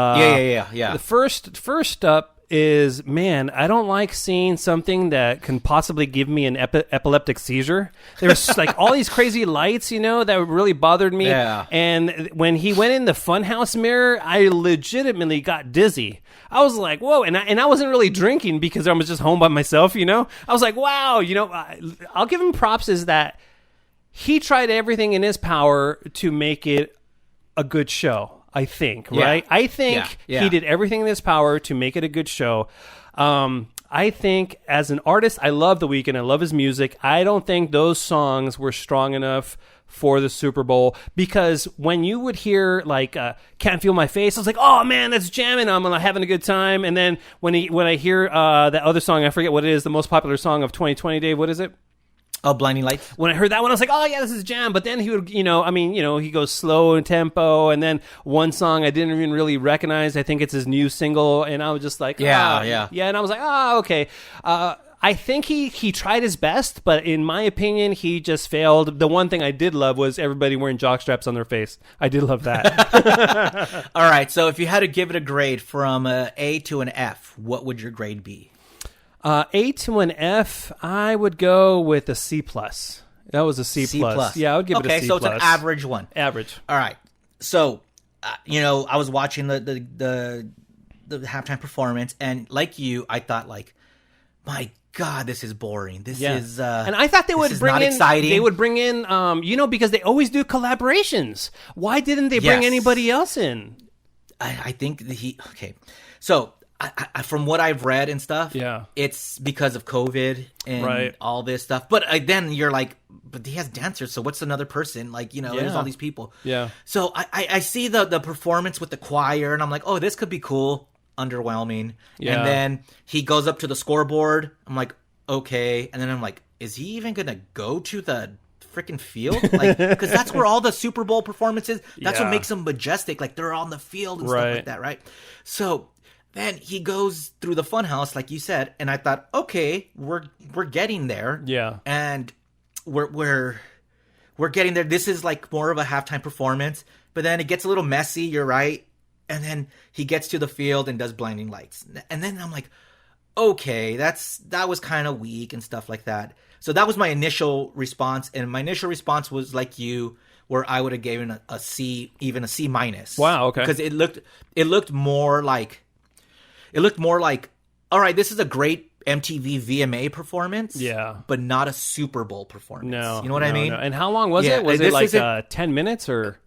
Yeah. The first up is, man, I don't like seeing something that can possibly give me an epileptic seizure. There's like all these crazy lights, you know, that really bothered me. Yeah. And when he went in the funhouse mirror, I legitimately got dizzy. I was like, whoa. And I wasn't really drinking because I was just home by myself, you know. I was like, wow, you know, I'll give him props is that he tried everything in his power to make it a good show. I think, right? I think he did everything in his power to make it a good show. I think as an artist, I love The Weeknd. I love his music. I don't think those songs were strong enough for the Super Bowl, because when you would hear like "Can't Feel My Face," I was like, "Oh man, that's jamming! I'm having a good time." And then when I hear that other song, I forget what it is, the most popular song of 2020, Dave. What is it? Oh, Blinding Lights. When I heard that one, I was like, "Oh yeah, this is jam." But then he would, he goes slow in tempo, and then one song I didn't even really recognize. I think it's his new single, and I was just like, Yeah. And I was like, okay. I think he tried his best, but in my opinion, he just failed. The one thing I did love was everybody wearing jock straps on their face. I did love that. All right, so if you had to give it a grade from an A to an F, what would your grade be? A to an F, I would go with a C plus. That was a C plus. Yeah, I would give it a C plus. Okay, so it's an average one. Average. All right. So, I was watching the halftime performance, and like you, I thought like, my God, this is boring. This is and I thought they would bring in exciting. They would bring in because they always do collaborations. Why didn't they bring anybody else in? I think that So I, from what I've read and stuff, it's because of COVID and all this stuff. But then you're like, but he has dancers, so what's another person? Like, there's all these people. Yeah. So I see the performance with the choir, and I'm like, oh, this could be cool. Underwhelming. Yeah. And then he goes up to the scoreboard. I'm like, okay. And then I'm like, is he even gonna go to the freaking field? Like, because that's where all the Super Bowl performances. That's what makes them majestic. Like, they're on the field and stuff like that, right? So then he goes through the funhouse, like you said, and I thought, okay, we're getting there. Yeah. And we're getting there. This is like more of a halftime performance, but then it gets a little messy. You're right. And then he gets to the field and does Blinding Lights. And then I'm like, okay, that was kind of weak and stuff like that. So that was my initial response. And my initial response was like you, where I would have given a C, even a C minus. Wow, okay. Because it looked more like, all right, this is a great MTV VMA performance. Yeah. But not a Super Bowl performance. No. You know what I mean? No. And how long was it? Was it like 10 minutes or?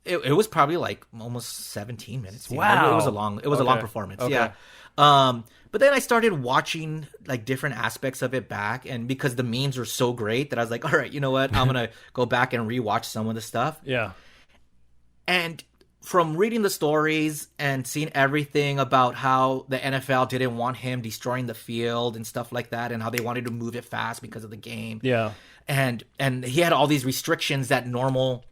It was probably like almost 17 minutes. Wow. It was a long performance. Okay. Yeah. But then I started watching like different aspects of it back, and because the memes were so great that I was like, all right, you know what? I'm going to go back and rewatch some of the stuff. Yeah. And from reading the stories and seeing everything about how the NFL didn't want him destroying the field and stuff like that, and how they wanted to move it fast because of the game. Yeah. And he had all these restrictions that normal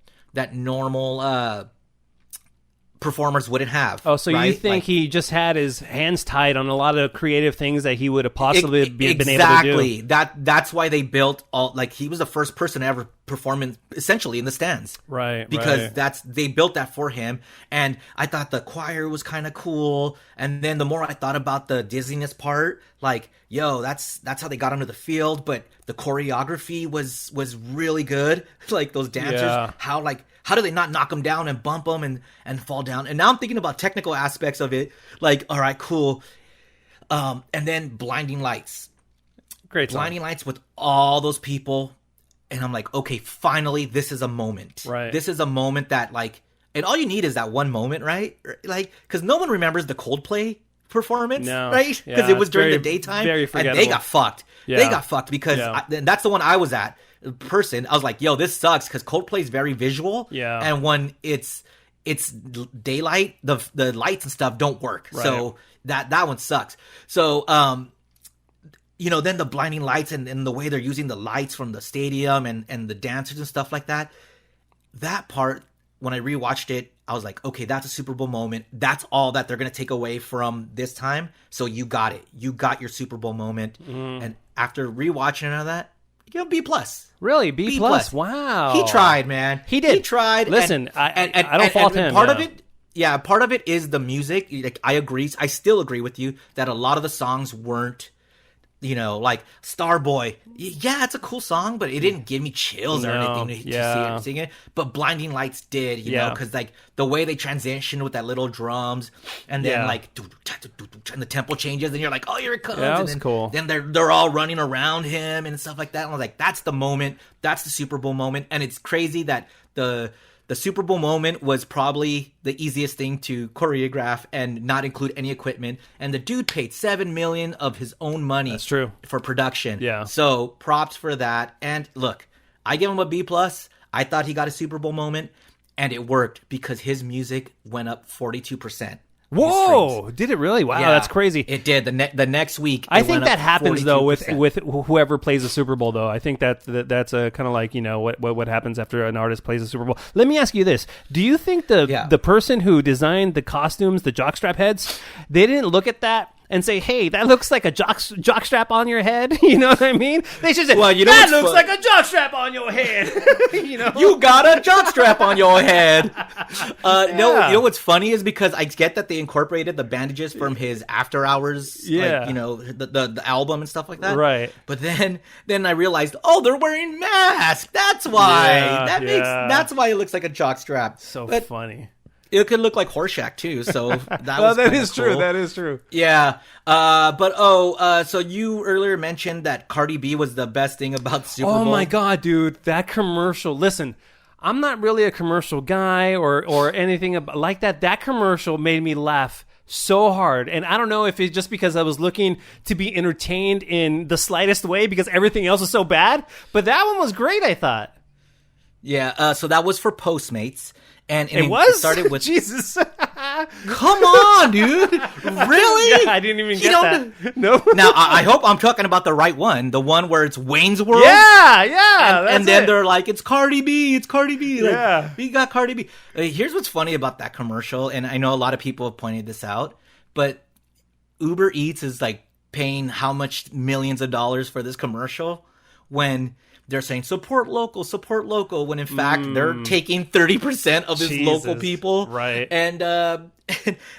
performers wouldn't have. Oh, so you think he just had his hands tied on a lot of creative things that he would have possibly been able to do? Exactly. That's why they built all, like, he was the first person to ever perform essentially in the stands. Right. Because they built that for him. And I thought the choir was kind of cool. And then the more I thought about the dizziness part, like, yo, that's how they got onto the field. But the choreography was really good. Like those dancers, how do they not knock them down and bump them and fall down? And now I'm thinking about technical aspects of it. Like, all right, cool. And then Blinding Lights. Great song. Blinding Lights with all those people. And I'm like, okay, finally, this is a moment. Right. This is a moment that, like, and all you need is that one moment, right? Like, because no one remembers the Coldplay performance, right? Because it was during the daytime. Very forgettable. And they got fucked. Yeah. They got fucked because and that's the one I was at. Person, I was like, yo, this sucks because Coldplay is very visual. Yeah. And when it's daylight, the lights and stuff don't work. Right. So that one sucks. So then the blinding lights and the way they're using the lights from the stadium and the dancers and stuff like that. That part, when I rewatched it, I was like, okay, that's a Super Bowl moment. That's all that they're going to take away from this time. So you got it. You got your Super Bowl moment. And after rewatching all that, you know, B+. Really? B+? Wow. He tried, man. He did. He tried. Listen, I don't fault him. Part of it, part of it is the music. Like, I agree. I still agree with you that a lot of the songs weren't, like Starboy. Yeah, it's a cool song, but it didn't give me chills or anything to see it sing it. But Blinding Lights did, you know, because like the way they transitioned with that little drums, and then like and the tempo changes, and you're like, oh, here it comes. Yeah, that and was then, cool. Then they're all running around him and stuff like that. And I was like, that's the moment. That's the Super Bowl moment. And it's crazy that the the Super Bowl moment was probably the easiest thing to choreograph and not include any equipment. And the dude paid $7 million of his own money. That's true. For production. Yeah. So props for that. And look, I give him a B+. I thought he got a Super Bowl moment, and it worked because his music went up 42%. Whoa! Did it really? Wow, Yeah, that's crazy. It did. The next week, I it think went that up happens though 42%. with whoever plays the Super Bowl. Though I think that's a kind of like what happens after an artist plays the Super Bowl. Let me ask you this: do you think the person who designed the costumes, the jockstrap heads, they didn't look at that and say, "Hey, that looks like a jockstrap on your head"? You know what I mean? They should say, Well, you know "That what's looks like a jockstrap on your head." You know, You got a jockstrap on your head. You know what's funny is because I get that they incorporated the bandages from his After Hours, Yeah. like, the album and stuff like that. Right. But then I realized, oh, they're wearing masks. That's why. Yeah, That's why it looks like a jockstrap. so But funny. it could look like Horseshack too. So that Well, was that kinda is true. cool. That is true. Yeah. So you earlier mentioned that Cardi B was the best thing about the Super Bowl. Oh my god, dude, that commercial. Listen, I'm not really a commercial guy or anything like that. That commercial made me laugh so hard. And I don't know if it's just because I was looking to be entertained in the slightest way because everything else was so bad, but that one was great, I thought. Yeah, so that was for Postmates. And It was? started with Jesus. Come on, dude. Really? Yeah, I didn't even You get don't- that. No. Now, I hope I'm talking about the right one. The one where it's Wayne's World. Yeah. And then it. they're like, it's Cardi B. It's Cardi B. Like, Yeah. We got Cardi B. Here's what's funny about that commercial. And I know a lot of people have pointed this out. But Uber Eats is like paying how much millions of dollars for this commercial when they're saying support local, when in fact they're taking 30% of his local Jesus. people. Right. And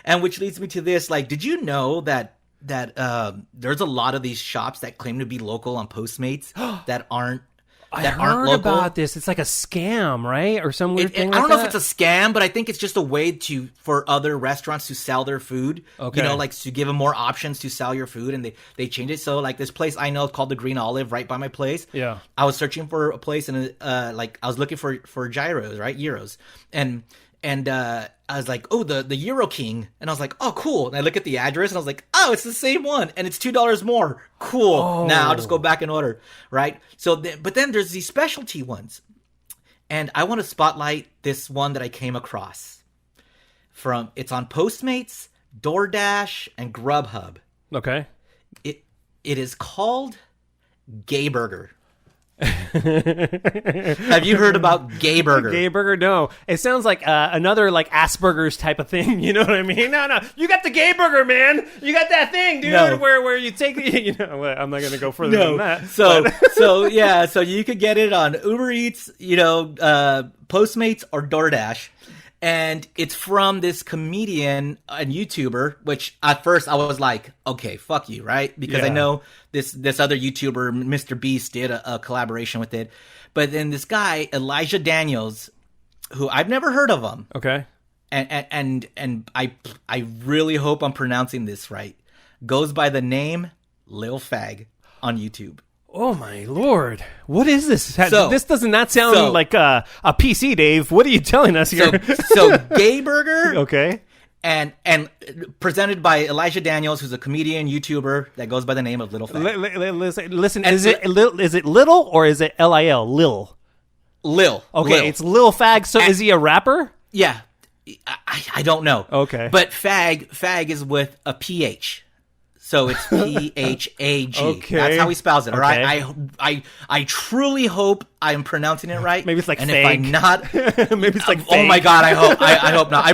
and which leads me to this, like, did you know that there's a lot of these shops that claim to be local on Postmates that aren't I that aren't heard local? about this. It's like a scam, right? Or some weird thing I don't like know if it's a scam, but I think it's just a way for other restaurants to sell their food. Okay. You know, like to give them more options to sell your food, and they change it. So like this place I know called the Green Olive, right by my place. Yeah. I was searching for a place, and like I was looking for gyros, right, euros, and I was like, oh, the Euro King, and I was like, oh, cool. And I look at the address, and I was like, oh, it's the same one, and it's $2 more. Cool. Oh. Now I'll just go back and order, right? So, but then there's these specialty ones, and I want to spotlight this one that I came across. It's on Postmates, DoorDash, and Grubhub. Okay. It is called Gay Burger. Have you heard about Gay Burger? Gay burger? No. It sounds like another like Asperger's type of thing. You know what I mean? No. You got the gay burger, man. You got that thing, dude, No. where you take the, you know, well, I'm not going to go further than that. So you could get it on Uber Eats, Postmates or DoorDash. And it's from this comedian and YouTuber, which at first I was like, okay, fuck you, right? Because I Yeah. know this other YouTuber, Mr. Beast, did a collaboration with it. But then this guy, Elijah Daniels, who I've never heard of him, Okay. and I really hope I'm pronouncing this right, goes by the name Lil Fag on YouTube. Oh my lord! What is this? So- This does not sound so- like a PC, Dave. What are you telling us here? So Gay Burger, okay. and presented by Elijah Daniels, who's a comedian, YouTuber that goes by the name of Little Fag. Listen. And Is it little or is it LIL? Lil. Lil. Okay, Lil. it's Lil Fag. So is he a rapper? Yeah. I don't know. Okay. But Fag is with a PH. So it's PHAG. Okay. That's how he spells it, all right? Okay. I truly hope I'm pronouncing it right. Maybe it's like and fag. if I'm not, Maybe it's like. oh my fake. god, I hope not.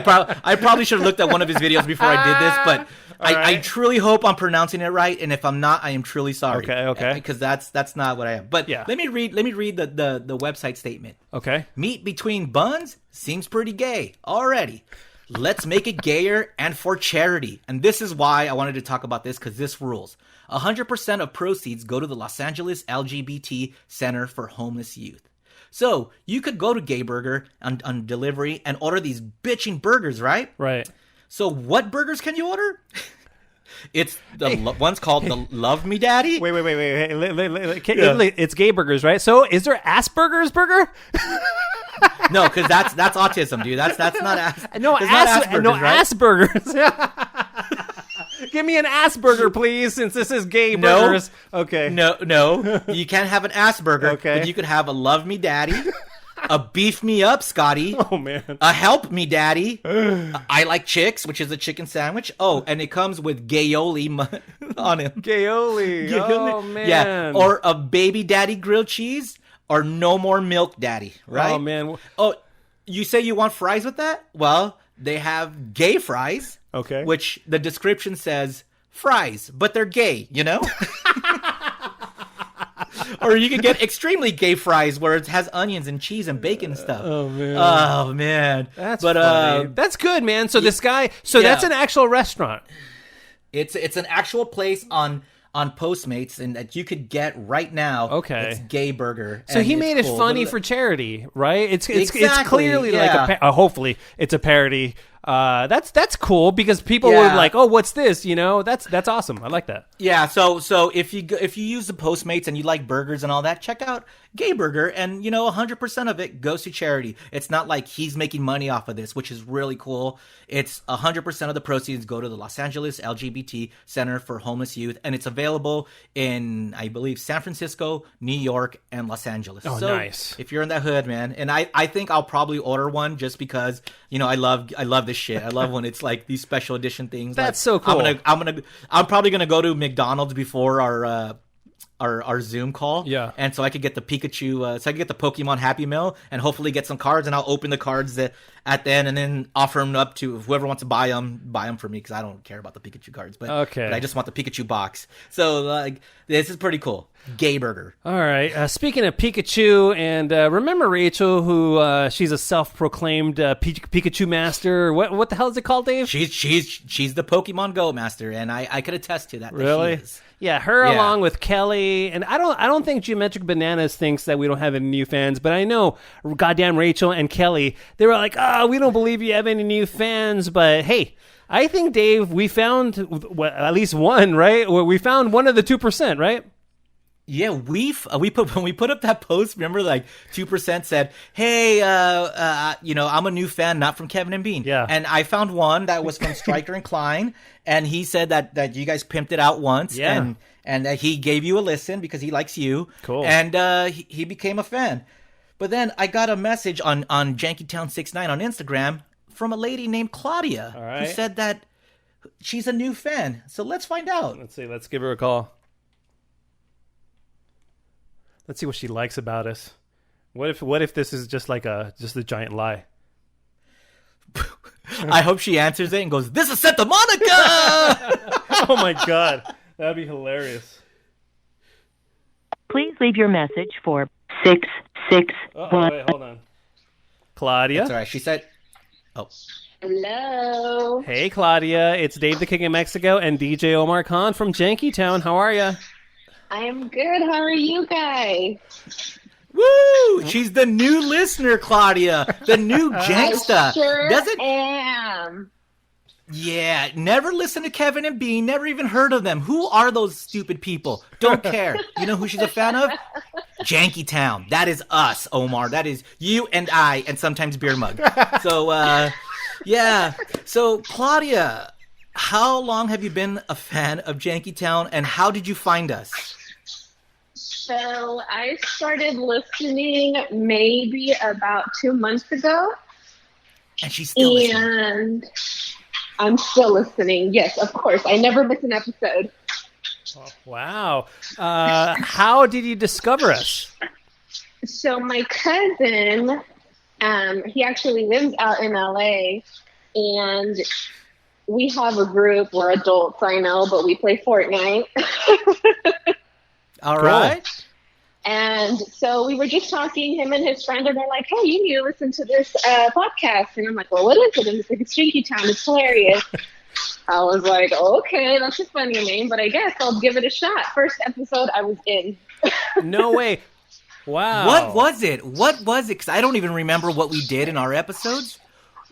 I probably should have looked at one of his videos before I did this, but I right. truly hope I'm pronouncing it right, and if I'm not, I am truly sorry. Okay. Because that's not what I am. But Yeah. let me read the website statement. Okay. Meat between buns seems pretty gay already. Let's make it gayer and for charity. And this is why I wanted to talk about this, because this rules. 100% of proceeds go to the Los Angeles LGBT Center for Homeless Youth. So you could go to Gay Burger on delivery and order these bitching burgers, right? Right. So what burgers can you order? It's one's called the Love Me Daddy. Wait. It's gay burgers, right? So is there Asperger's burger? No, because that's autism, dude. That's not No, it's not Asperger's, no right? Asperger's. Give me an Asperger, please, since this is gay No. burgers. Okay. No, you can't have an Asperger. Okay. But you could have a love me daddy, a beef me up Scotty, Oh man. a help me daddy, I like chicks, which is a chicken sandwich. Oh, and it comes with gayoli on it. Gayoli. Oh man. Yeah, or a baby daddy grilled cheese, or no more milk daddy, right? Oh man. Oh, you say you want fries with that? Well, they have gay fries. Okay. Which the description says fries, but they're gay, you know? Or you could get extremely gay fries where it has onions and cheese and bacon and stuff. Oh man. Oh man. That's but funny. That's good, man. So this guy, so yeah. that's an actual restaurant. It's an actual place on Postmates and that you could get right now. Okay. It's Gay Burger. So and he it's made it cool. funny Look at for charity, right? It's Exactly, clearly yeah. like hopefully it's a parody. That's cool because people were Yeah. like, "Oh, what's this?" You know, that's awesome. I like that. Yeah, so if you use the Postmates and you like burgers and all that, check out Gay Burger, and 100% of it goes to charity. It's not like he's making money off of this, which is really cool. It's 100% of the proceeds go to the Los Angeles LGBT Center for Homeless Youth, and it's available in, I believe, San Francisco, New York, and Los Angeles. Oh, So nice. if you're in that hood, man, and I think I'll probably order one just because I love this shit. I love when it's like these special edition things. That's so cool. I'm probably gonna go to McDonald's before our Zoom call. Yeah. And so I could get the Pikachu, so I could get the Pokemon Happy Meal and hopefully get some cards, and I'll open the cards at the end and then offer them up to whoever wants to buy them for me because I don't care about the Pikachu cards. But, Okay. but I just want the Pikachu box. So like this is pretty cool. Gay Burger. All right. Speaking of Pikachu, and remember Rachel, who she's a self-proclaimed Pikachu master. What the hell is it called, Dave? She's the Pokemon Go master, and I could attest to that. Really? She is. Yeah, her Yeah. along with Kelly, and I don't think Geometric Bananas thinks that we don't have any new fans, but I know goddamn Rachel and Kelly, they were like, "Oh, we don't believe you have any new fans," but hey, I think Dave, we found at least one, right? We found one of the 2%, right? Yeah, when we put up that post, remember, like 2% said, "Hey, I'm a new fan, not from Kevin and Bean." Yeah. And I found one that was from Stryker and Klein, and he said that you guys pimped it out once, Yeah. and that he gave you a listen because he likes you. Cool. And he became a fan. But then I got a message on JankyTown69 on Instagram from a lady named Claudia, All right. who said that she's a new fan. So let's find out. Let's see. Let's give her a call. Let's see what she likes about us. What if this is just a giant lie? I hope she answers it and goes, "This is Santa Monica." Oh my god, that'd be hilarious. Please leave your message for 661. Wait, hold on. Claudia. That's all right. She said, "Oh, Hello. Hey, Claudia. It's Dave the King of Mexico and DJ Omar Khan from Janky Town. How are you? I am good. How are you guys? woo!" She's the new listener, Claudia, the new Janksta. Sure Doesn't am. Yeah, never listen to Kevin and Bean. Never even heard of them. Who are those stupid people? Don't care. You know who she's a fan of? Janky Town. That is us, Omar. That is you and I, and sometimes Beer Mug. So, yeah. So, Claudia, how long have you been a fan of Janky Town, and how did you find us? So I started listening maybe about 2 months ago, And she's still listening. and I'm still listening. Yes, of course. I never miss an episode. Wow. How did you discover us? So my cousin, he actually lives out in LA, and we have a group. We're adults, I know, but we play Fortnite. All right. And so we were just talking, him and his friend, and they're like, "Hey, you need to listen to this podcast." And I'm like, "Well, what is it?" And it's like, "It's Janky Town. It's hilarious." I was like, "Okay, that's a funny name, but I guess I'll give it a shot." First episode, I was in. No way. Wow. What was it? Because I don't even remember what we did in our episodes.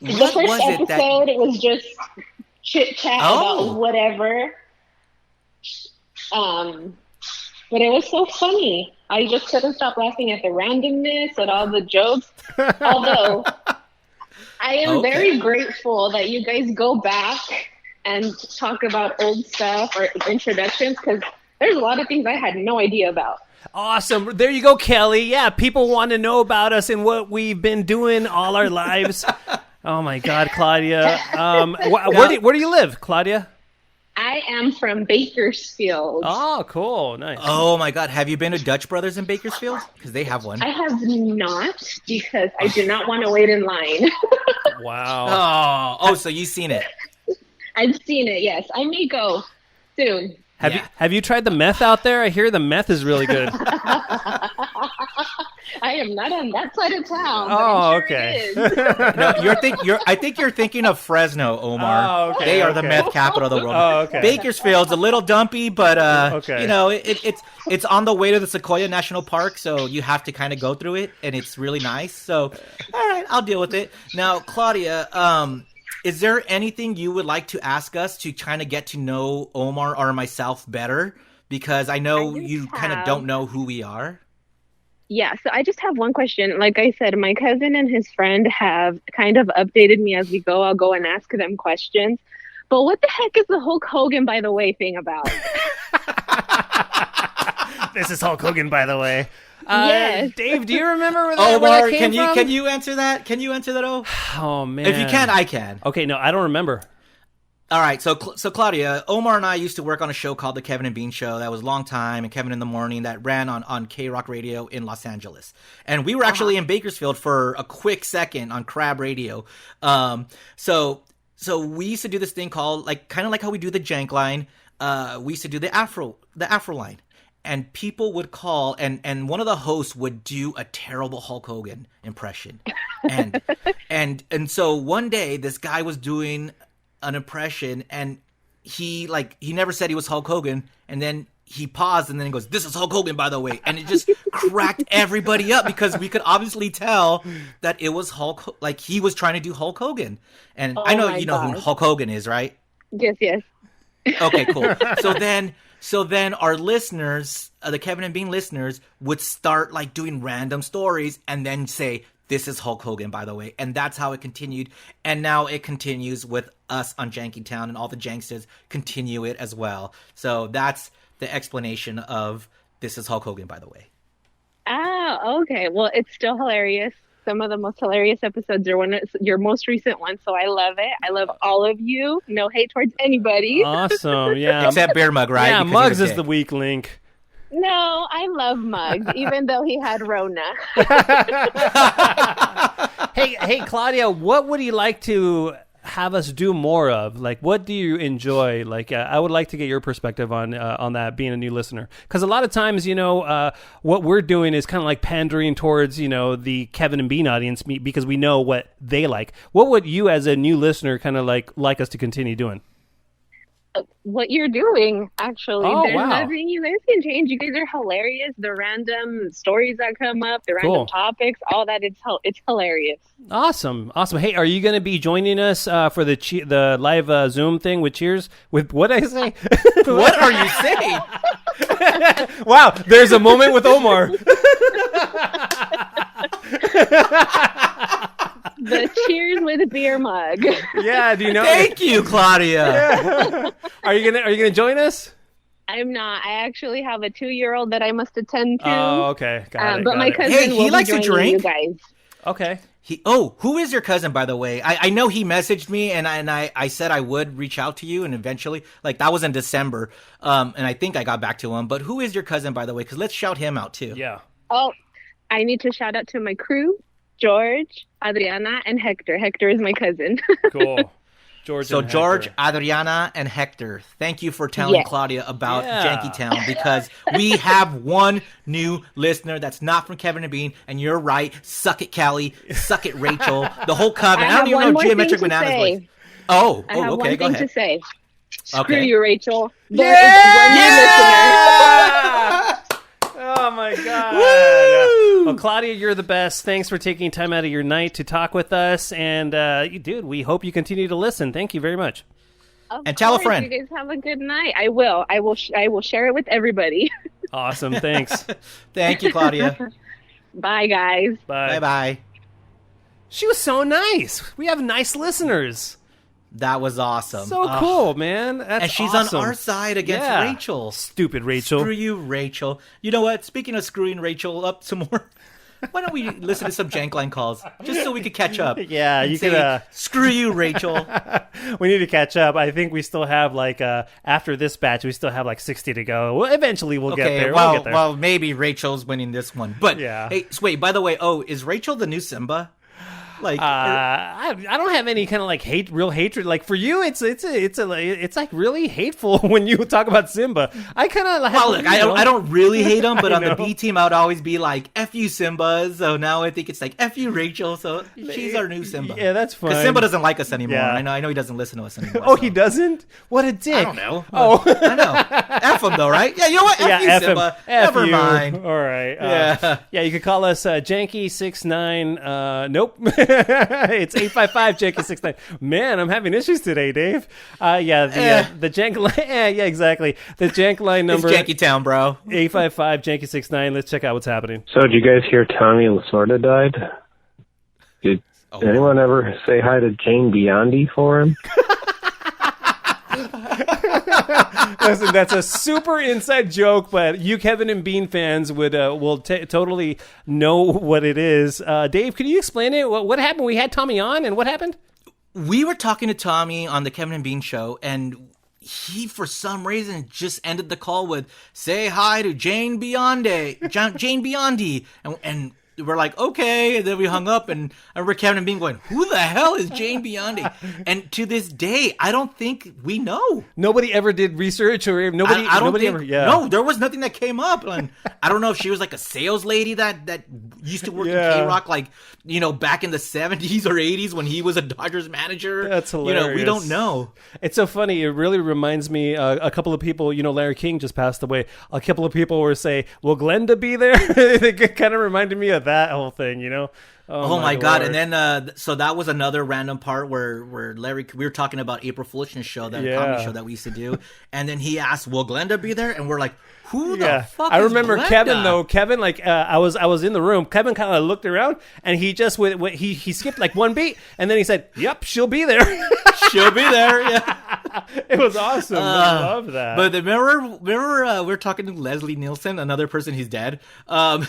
The What first was it episode, that... it was just chit chat Oh. about whatever. But it was so funny. I just couldn't stop laughing at the randomness, at all the jokes. Although, I am very grateful that you guys go back and talk about old stuff or introductions, because there's a lot of things I had no idea about. Awesome. There you go, Kelly. Yeah, people want to know about us and what we've been doing all our lives. Oh, my God, Claudia. Where do you live, Claudia? I am from Bakersfield. Oh, cool. Nice. Oh, my God. Have you been to Dutch Brothers in Bakersfield? Because they have one. I have not, because I do not want to wait in line. Wow. Oh, so you've seen it. I've seen it, yes. I may go soon. Have you tried the meth out there? I hear the meth is really good. I am not on that side of town. Oh, but I'm sure okay. it is. I think you're thinking of Fresno, Omar. Oh, okay, they are the meth capital of the world. Oh, okay. Bakersfield's a little dumpy, but okay. you know, it's on the way to the Sequoia National Park, so you have to kind of go through it, and it's really nice. So, all right, I'll deal with it. Now, Claudia, is there anything you would like to ask us to kind of get to know Omar or myself better? Because I know you kind of don't know who we are. Yeah, so I just have one question. Like I said, my cousin and his friend have kind of updated me as we go. I'll go and ask them questions. But what the heck is the Hulk Hogan, by the way, thing about? This is Hulk Hogan, by the way. Yes. Dave, do you remember where Omar, that came from? can you answer that? Can you answer that? Oh, man. If you can, I can. Okay, no, I don't remember. All right, so Claudia, Omar and I used to work on a show called The Kevin and Bean Show. That was a long time, and Kevin in the Morning, that ran on K-Rock Radio in Los Angeles. And we were actually in Bakersfield for a quick second on Crab Radio. So we used to do this thing called, like, kind of like how we do the Jank line. We used to do the Afro line. And people would call, and one of the hosts would do a terrible Hulk Hogan impression. And so one day, this guy was doing an impression, and he never said he was Hulk Hogan, and then he paused, and then he goes, "This is Hulk Hogan, by the way," and it just cracked everybody up, because we could obviously tell that it was Hulk, like he was trying to do Hulk Hogan. And I know you know who Hulk Hogan is, right? Yes. Okay, cool. So then our listeners, the Kevin and Bean listeners, would start like doing random stories and then say, "This is Hulk Hogan, by the way." And that's how it continued. And now it continues with us on Janky Town, and all the Janksters continue it as well. So that's the explanation of "This is Hulk Hogan, by the way." Oh, okay. Well, it's still hilarious. Some of the most hilarious episodes are your most recent one, so I love it. I love all of you. No hate towards anybody. Awesome, yeah. Except Bear Mug, right? Yeah, Because Muggs he's a is the dick. weak link. No, I love Muggs, even though he had Rona. Hey, Claudia, what would you like to have us do more of? Like, what do you enjoy? Like, I would like to get your perspective on that, being a new listener, because a lot of times, what we're doing is kind of like pandering towards, the Kevin and Bean audience, because we know what they like. What would you, as a new listener, kind of like us to continue doing? What you're doing, actually. Oh, There's wow. nothing you guys can change. You guys are hilarious. The random stories that come up, the Cool. random topics, all that, it's hilarious. Awesome. Hey, are you going to be joining us for the live Zoom thing with Cheers? With what did I say? What are you saying? Wow, there's a moment with Omar. The Cheers with Beer Mug. Yeah, do you know? Thank you, Claudia. Yeah. Are you gonna join us? I'm not. I actually have a 2-year-old that I must attend to. Oh, okay. Got it. But my cousin Hey, will he likes be to joining drink. you guys. Okay. Who is your cousin, by the way? I know he messaged me, and I said I would reach out to you, and eventually, like, that was in December, and I think I got back to him. But who is your cousin, by the way? Because let's shout him out, too. Yeah. Oh, I need to shout out to my crew, George, Adriana, and Hector. Hector is my cousin. Cool. George. So and George, Hector. Adriana, and Hector, thank you for telling Yes. Claudia about Yeah. Janky Town, because we have one new listener that's not from Kevin and Bean, and you're right. Suck it, Callie. Suck it, Rachel. The whole coven. I don't even know Geometric Bananas voice. I have okay, one go thing ahead. to say. Screw Okay. you, Rachel. There Yeah! Oh my God. Well, Claudia, you're the best. Thanks for taking time out of your night to talk with us. And, dude, we hope you continue to listen. Thank you very much. And tell a course, friend. You guys have a good night. I will. I will share it with everybody. Awesome. Thanks. Thank you, Claudia. Bye, guys. Bye. Bye-bye. She was so nice. We have nice listeners. That was awesome. So cool, man. That's And she's awesome. on our side against Yeah. Rachel. Stupid Rachel. Screw you, Rachel. You know what? Speaking of screwing Rachel up some more, why don't we listen to some Jankline calls just so we could catch up? Yeah, and you say, could. Screw you, Rachel. We need to catch up. I think we still have after this batch, we still have 60 to go. Well, eventually we'll get there. Well, we'll get there. well, maybe Rachel's winning this one. But Yeah. hey, so wait. By the way, is Rachel the new Simba? I don't have any kind of real hatred. Like for you, it's like really hateful when you talk about Simba. I kind of well, look, I don't really hate him, but I on the know. B team, I would always be like, "F you, Simba." So now I think it's like, "F you, Rachel." So she's our new Simba. Yeah, that's fine. Because Simba doesn't like us anymore. Yeah. I know he doesn't listen to us anymore. Oh, so. he doesn't? What a dick! I don't know. Oh, I know. F him though, right? Yeah, you know what? F you, F him. Simba. F Never you. mind. All right. Yeah. Yeah, you could call us Janky69. Nope. It's 855 Janky69. Man, I'm having issues today, Dave. The Jank line. Yeah, exactly. The Jank line number. It's Janky Town, bro. 855 Janky69. Let's check out what's happening. So, did you guys hear Tommy Lasorda died? Did anyone ever say hi to Jane Biondi for him? Listen, that's a super inside joke, but you, Kevin and Bean fans will totally know what it is. Dave, can you explain it? What happened? We had Tommy on, and what happened? We were talking to Tommy on the Kevin and Bean show, and he, for some reason, just ended the call with, "Say hi to Jane Biondi." Jane Biondi. And we're like, okay. And then we hung up, and I remember Kevin and Bean going, "Who the hell is Jane Biondi?" And to this day, I don't think we know. Nobody ever did research, or nobody. I don't nobody think, ever. Yeah. No, there was nothing that came up. And I don't know if she was like a sales lady that used to work in Yeah. K-Rock, back in the 70s or 80s when he was a Dodgers manager. That's hilarious. We don't know. It's so funny. It really reminds me. A couple of people, Larry King just passed away. A couple of people were saying, "Will Glenda be there?" It kind of reminded me of that whole thing. Oh my God! Lord. And then, so that was another random part where Larry, we were talking about April Foolishness show, that comedy show that we used to do, and then he asked, "Will Glenda be there?" And we're like, "Who the fuck?" I remember is Glenda? Kevin though. Kevin, I was in the room. Kevin kind of looked around and he just he skipped one beat and then he said, "Yep, she'll be there." She'll be there. Yeah. It was awesome. I love that. But remember, we were talking to Leslie Nielsen, another person. He's dead. And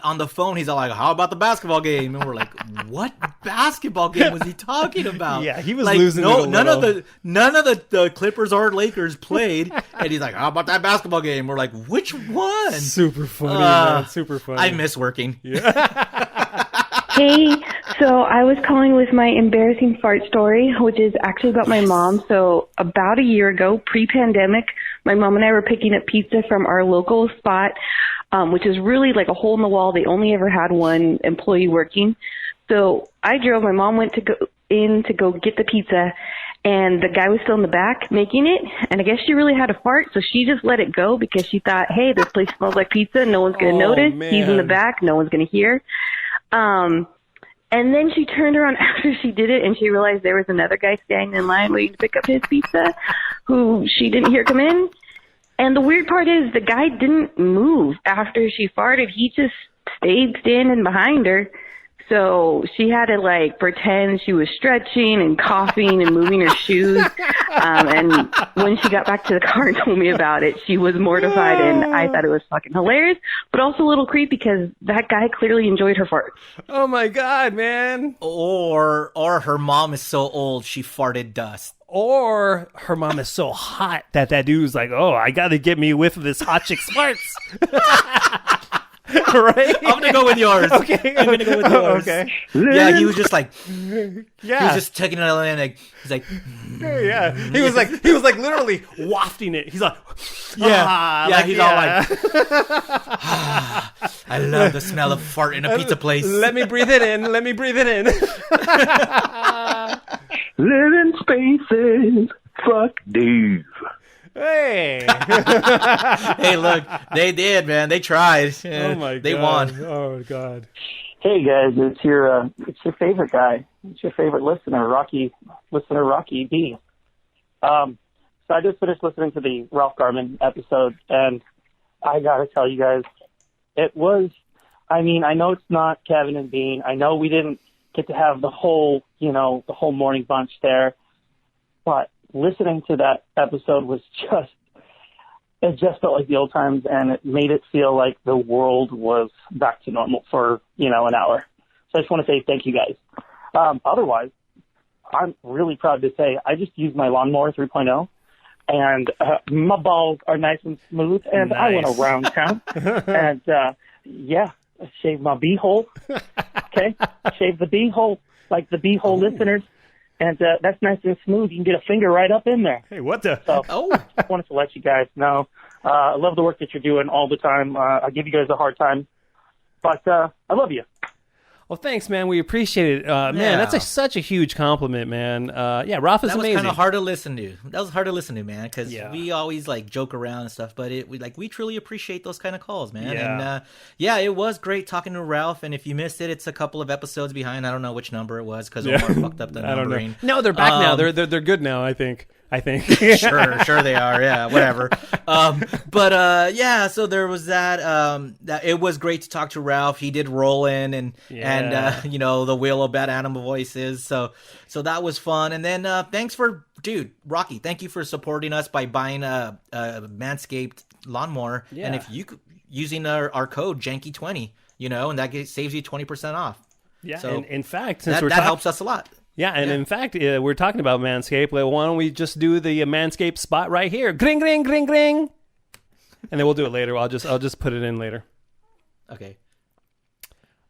on the phone, he's all like, "How about the basketball game?" And we're like, "What basketball game was he talking about?" Yeah, he was losing it a none little. of the Clippers or Lakers played. And he's like, "How about that basketball game?" We're like, "Which one?" Super funny, man. Super funny. I miss working. Hey, so I was calling with my embarrassing fart story, which is actually about my mom. So about a year ago, pre-pandemic, my mom and I were picking up pizza from our local spot, which is really like a hole in the wall. They only ever had one employee working. So I drove. My mom went to go get the pizza, and the guy was still in the back making it. And I guess she really had a fart, so she just let it go because she thought, hey, this place smells like pizza. No one's going to notice. Man. He's in the back. No one's going to hear. And then she turned around after she did it, and she realized there was another guy standing in line waiting to pick up his pizza who she didn't hear come in. And the weird part is the guy didn't move after she farted. He just stayed standing behind her. So she had to pretend she was stretching and coughing and moving her shoes. And when she got back to the car and told me about it, she was mortified, and I thought it was fucking hilarious, but also a little creepy because that guy clearly enjoyed her farts. Oh my God, man. Or her mom is so old she farted dust. Or her mom is so hot that dude's like, "Oh, I got to get me with this hot chick's farts." Right? I'm gonna go with yours. Okay. I'm gonna go with yours. Okay. Yeah, he was just like, Yeah. he was just taking it in, he's like, Yeah. He was like literally wafting it. He's like, he's all like, I love the smell of fart in a pizza place. Let me breathe it in. Let me breathe it in. Living spaces. Fuck Dave. Hey. Hey, look, they did, man. They tried. Oh my God. They won. Oh God. Hey guys, it's your favorite guy. It's your favorite listener, Rocky B. So I just finished listening to the Ralph Garman episode, and I gotta tell you guys, it was, I mean, I know it's not Kevin and Bean. I know we didn't get to have the whole morning bunch there, but listening to that episode was it just felt like the old times, and it made it feel like the world was back to normal for, an hour. So I just want to say thank you guys. Otherwise, I'm really proud to say I just used my lawnmower 3.0, and my balls are nice and smooth, and I went around town. And, I shaved my beehole. Okay? Shaved the beehole, like the beehole listeners. And that's nice and smooth. You can get a finger right up in there. Hey, what the? So, I wanted to let you guys know. I love the work that you're doing all the time. I give you guys a hard time. But I love you. Well, thanks, man. We appreciate it. Man, that's such a huge compliment, man. Ralph is amazing. That was kind of hard to listen to. That was hard to listen to, man, because we always joke around and stuff, but we truly appreciate those kind of calls, man. Yeah. And it was great talking to Ralph. And if you missed it, it's a couple of episodes behind. I don't know which number it was because Omar fucked up the numbering. I don't know. No, they're back now. They're good now. I think. sure they are. Yeah, whatever. So there was that it was great to talk to Ralph. He did roll in and the wheel of bad animal voices. So that was fun. And then thanks for Rocky. Thank you for supporting us by buying a Manscaped lawnmower. Yeah. And if you using our code Janky20, and that saves you 20% off. Yeah. So and in fact, since that helps us a lot. Yeah, and in fact, we're talking about Manscaped. Why don't we just do the Manscaped spot right here? Gring, gring, gring, gring. And then we'll do it later. I'll just put it in later. Okay.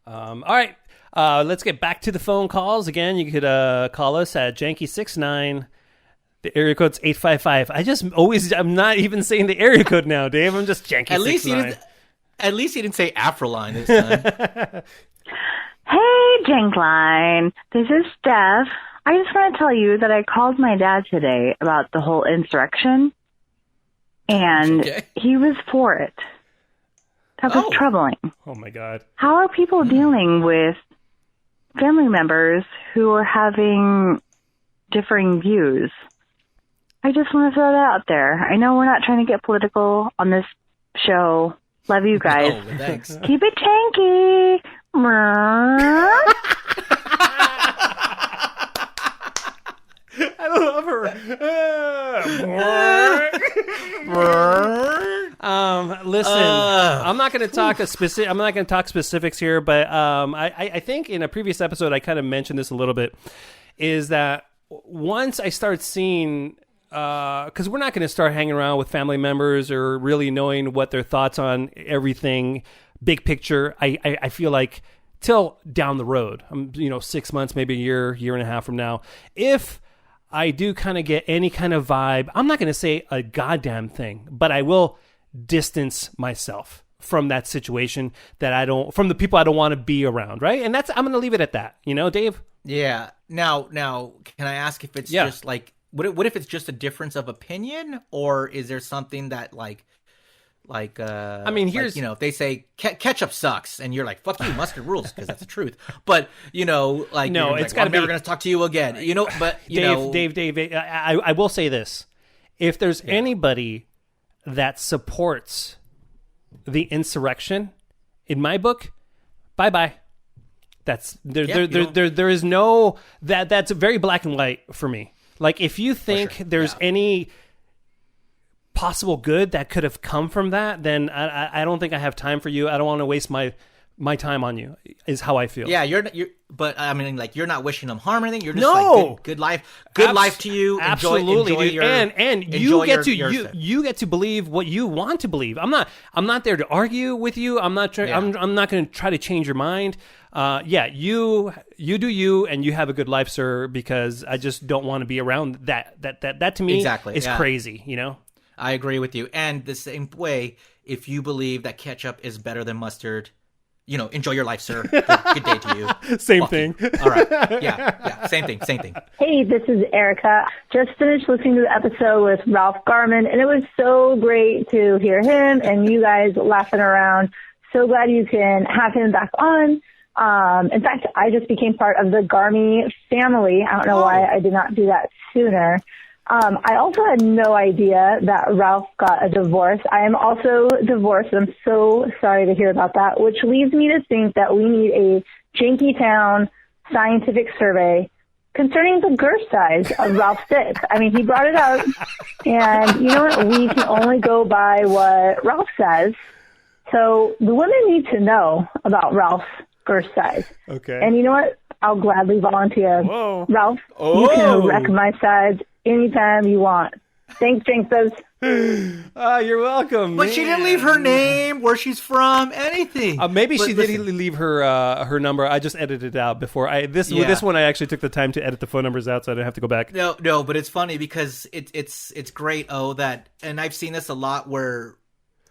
All right. Let's get back to the phone calls. Again, you could call us at Janky69. The area code's 855. I'm not even saying the area code now, Dave. I'm just Janky69. At least he didn't say Afroline this time. Hey, Jankline. This is Steph. I just want to tell you that I called my dad today about the whole insurrection, and he was for it. That was troubling. Oh, my God. How are people dealing with family members who are having differing views? I just want to throw that out there. I know we're not trying to get political on this show. Love you guys. No, thanks. Keep it janky. I love her. Listen, I'm not going to talk I'm not going to talk specifics here, but I think in a previous episode I kind of mentioned this a little bit. Is that once I start seeing, because we're not going to start hanging around with family members or really knowing what their thoughts on everything, big picture. I feel like till down the road, 6 months, maybe a year and a half from now, if I do kind of get any kind of vibe, I'm not going to say a goddamn thing, but I will distance myself from that situation from the people I don't want to be around, right? And I'm going to leave it at that, Dave? Yeah. Now, can I ask if it's just what if it's just a difference of opinion, or is there something that here's if they say ketchup sucks and you're like, fuck you, mustard rules, because that's the truth. But no, it's got to be, I'm never going to talk to you again. But Dave, I will say this: if there's anybody that supports the insurrection, in my book, bye. That's there is no that's very black and white for me. Like, if you think there's any possible good that could have come from that, then I don't think I have time for you. I don't want to waste my time on you, is how I feel. Yeah, but I mean, you're not wishing them harm or anything. You're just good life to you. Absolutely, enjoy dude. And you get to believe what you want to believe. I'm not there to argue with you. I'm not going to try to change your mind. You do you, and you have a good life, sir, because I just don't want to be around that. That to me is crazy, I agree with you. And the same way, if you believe that ketchup is better than mustard, enjoy your life, sir. Good day to you. Same thing. All right. Yeah. Same thing. Hey, this is Erica. Just finished listening to the episode with Ralph Garman, and it was so great to hear him and you guys laughing around. So glad you can have him back on. In fact, I just became part of the Garmy family. I don't know why I did not do that sooner. I also had no idea that Ralph got a divorce. I am also divorced. I'm so sorry to hear about that, which leads me to think that we need a Jankytown scientific survey concerning the girth size of Ralph's dick. I mean, he brought it up, and you know what? We can only go by what Ralph says. So the women need to know about Ralph's girth size. Okay. And you know what? I'll gladly volunteer. Whoa. Ralph, you can wreck my sides anytime you want. Thanks, Jinxes. You're welcome. But she didn't leave her name, where she's from, anything. Maybe But she did leave her number. I just edited it out before. With this one, I actually took the time to edit the phone numbers out, so I didn't have to go back. No, but it's funny because it's great. And I've seen this a lot where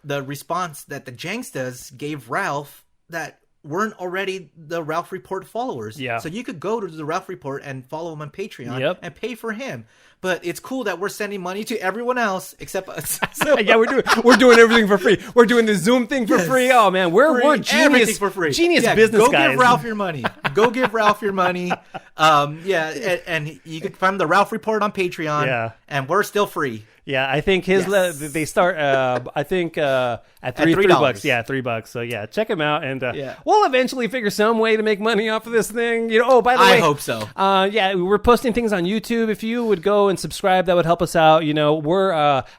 the response that the Jankstas gave Ralph that weren't already the Ralph Report followers. Yeah. So you could go to the Ralph Report and follow him on Patreon and pay for him. But it's cool that we're sending money to everyone else except us. So, yeah, we're doing everything for free. We're doing the Zoom thing for free. Oh man, we're genius. Everything for free. Genius business go guys. Give Ralph your money. Go give Ralph your money. And you can find the Ralph Report on Patreon. Yeah. And we're still free. Yeah, I think they start. I think at $3. Yeah, $3. So yeah, check them out, and we'll eventually figure some way to make money off of this thing. You know. Oh, by the way, I hope so. Yeah, we're posting things on YouTube. If you would go and subscribe, that would help us out. You know, we're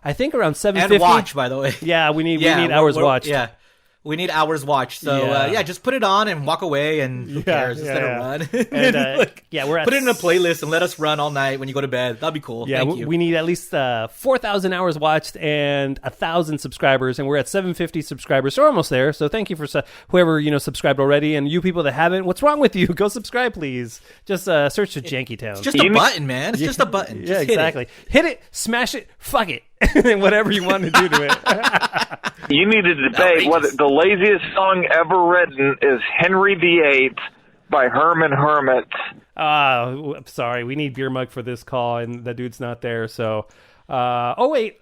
I think around 750. And watch, by the way. Yeah, we need hours watched. Yeah. We need hours watched. So, just put it on and walk away, and who cares? Just let it run. And, we're at put it in a playlist and let us run all night when you go to bed. That'd be cool. Yeah, Thank you. We need at least 4,000 hours watched and 1,000 subscribers, and we're at 750 subscribers. So we're almost there. So thank you for whoever subscribed already, and you people that haven't. What's wrong with you? Go subscribe, please. Just search for Jankytown. It's just a button, man. It's just a button. Yeah, exactly. Hit it, smash it, fuck it, whatever you want to do to it. You need to debate whether the laziest song ever written is Henry VIII by Herman Hermit. I'm sorry. We need Beer Mug for this call, and the dude's not there. So, oh, wait.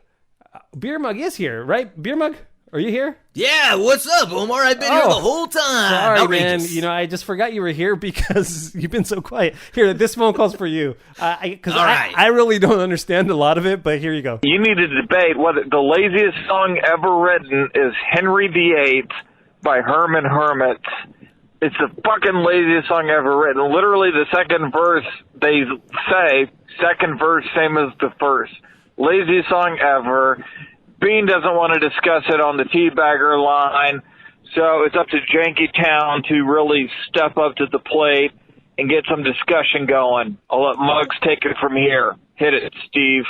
Beer Mug is here, right? Beer Mug, are you here? Yeah, what's up, Omar? I've been here the whole time. Sorry, Outrageous. man. I just forgot you were here because you've been so quiet. Here, this phone call's for you. Because I really don't understand a lot of it, but here you go. You need to debate whether the laziest song ever written is Henry VIII by Herman Hermit. It's the fucking laziest song ever written. Literally, the second verse, they say, second verse, same as the first. Laziest song ever. Bean doesn't want to discuss it on the teabagger line, so it's up to Jankytown to really step up to the plate and get some discussion going. I'll let Muggs take it from here. Hit it, Steve.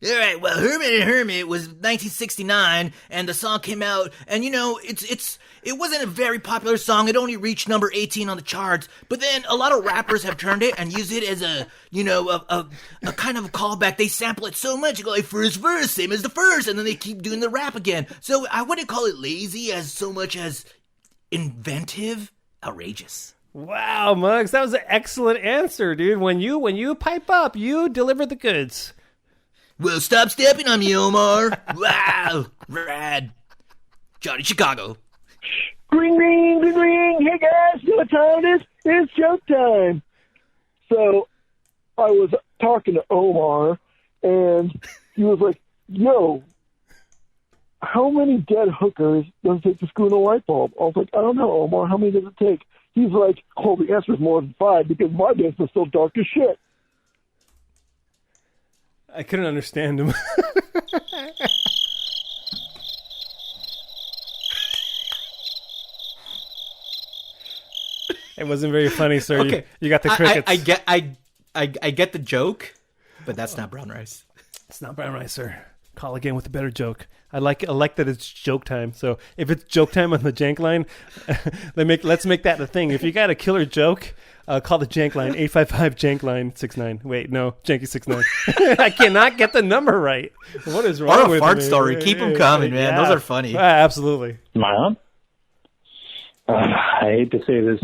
All right, well, Hermit and Hermit was 1969, and the song came out, and it wasn't a very popular song. It only reached number 18 on the charts, but then a lot of rappers have turned it and used it as a kind of a callback. They sample it so much, you go like first verse, same as the first, and then they keep doing the rap again. So I wouldn't call it lazy as so much as inventive, outrageous. Wow, Muggs, that was an excellent answer, dude. When you pipe up, you deliver the goods. Well, stop stepping on me, Omar. Wow, rad. Johnny Chicago. Ring, ring, ring, ring. Hey, guys, you know what time it is? It's joke time. So I was talking to Omar, and he was like, yo, how many dead hookers does it take to screw in a light bulb? I was like, I don't know, Omar. How many does it take? He's like, oh, the answer is more than 5 because my basement's so dark as shit. I couldn't understand him. It wasn't very funny, sir. Okay. You got the crickets. I get the joke, but that's not brown rice. It's not brown rice, sir. Call again with a better joke. I like that it's joke time. So if it's joke time on the Jank line, let's make that the thing. If you got a killer joke, call the Jank line 855-JANK-LINE 69. Wait, no, Janky 69. I cannot get the number right. What is wrong with me? Or a fart story. Keep them coming, man. Yeah. Those are funny. Absolutely. Am I on? I hate to say this,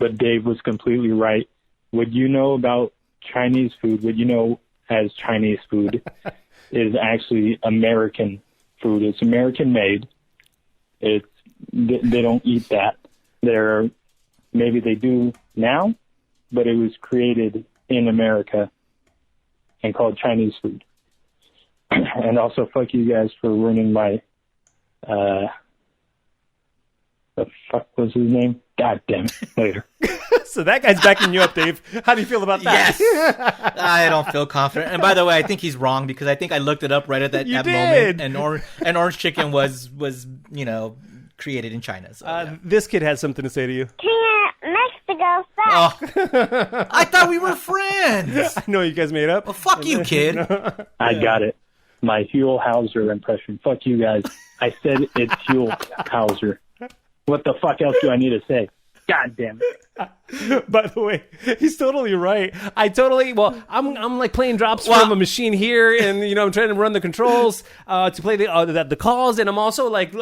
but Dave was completely right. What you know about Chinese food, what you know as Chinese food, is actually American food. It's American made. They don't eat that. Maybe they do now, but it was created in America. and called Chinese food. And also, fuck you guys for ruining my, the fuck was his name? God damn it. Later. So that guy's backing you up, Dave. How do you feel about that? Yes. I don't feel confident. And by the way, I think he's wrong because I think I looked it up right at that moment. And orange chicken was created in China. So, This kid has something to say to you. Mexico sucks. Oh. I thought we were friends. I know you guys made up. Well, fuck you, kid. I got it. My Huell Hauser impression. Fuck you guys. I said it's Huell Hauser. What the fuck else do I need to say? God damn it. By the way, he's totally right. I'm like playing drops from a machine here, and I'm trying to run the controls to play the calls, and I'm also like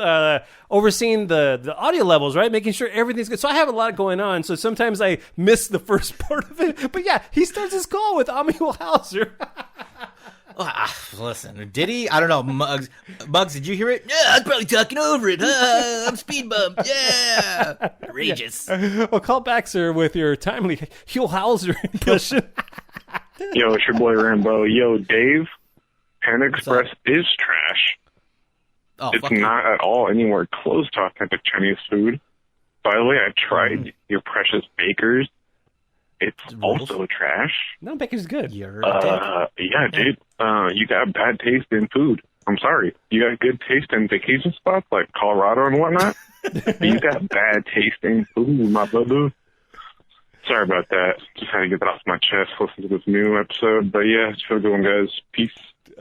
overseeing the audio levels, right, making sure everything's good. So I have a lot going on. So sometimes I miss the first part of it. But yeah, he starts his call with Huell Hauser. Listen, did he? I don't know. Muggs, did you hear it? Yeah, I'm probably talking over it. I'm speed bump. Yeah. Outrageous. Yeah. Well, call back, sir, with your timely Huell Hauser impression. Yo, it's your boy Rambo. Yo, Dave, Panda Express is trash. Oh, it's not at all anywhere close to authentic Chinese food. By the way, I tried your Precious Bakers. It's also trash. No, Baker's good. Yeah, dude. You got bad taste in food. I'm sorry. You got good taste in vacation spots like Colorado and whatnot. But you got bad taste in food, my brother. Sorry about that. Just had to get that off my chest. Listen to this new episode. But yeah, it's a good one, guys. Peace.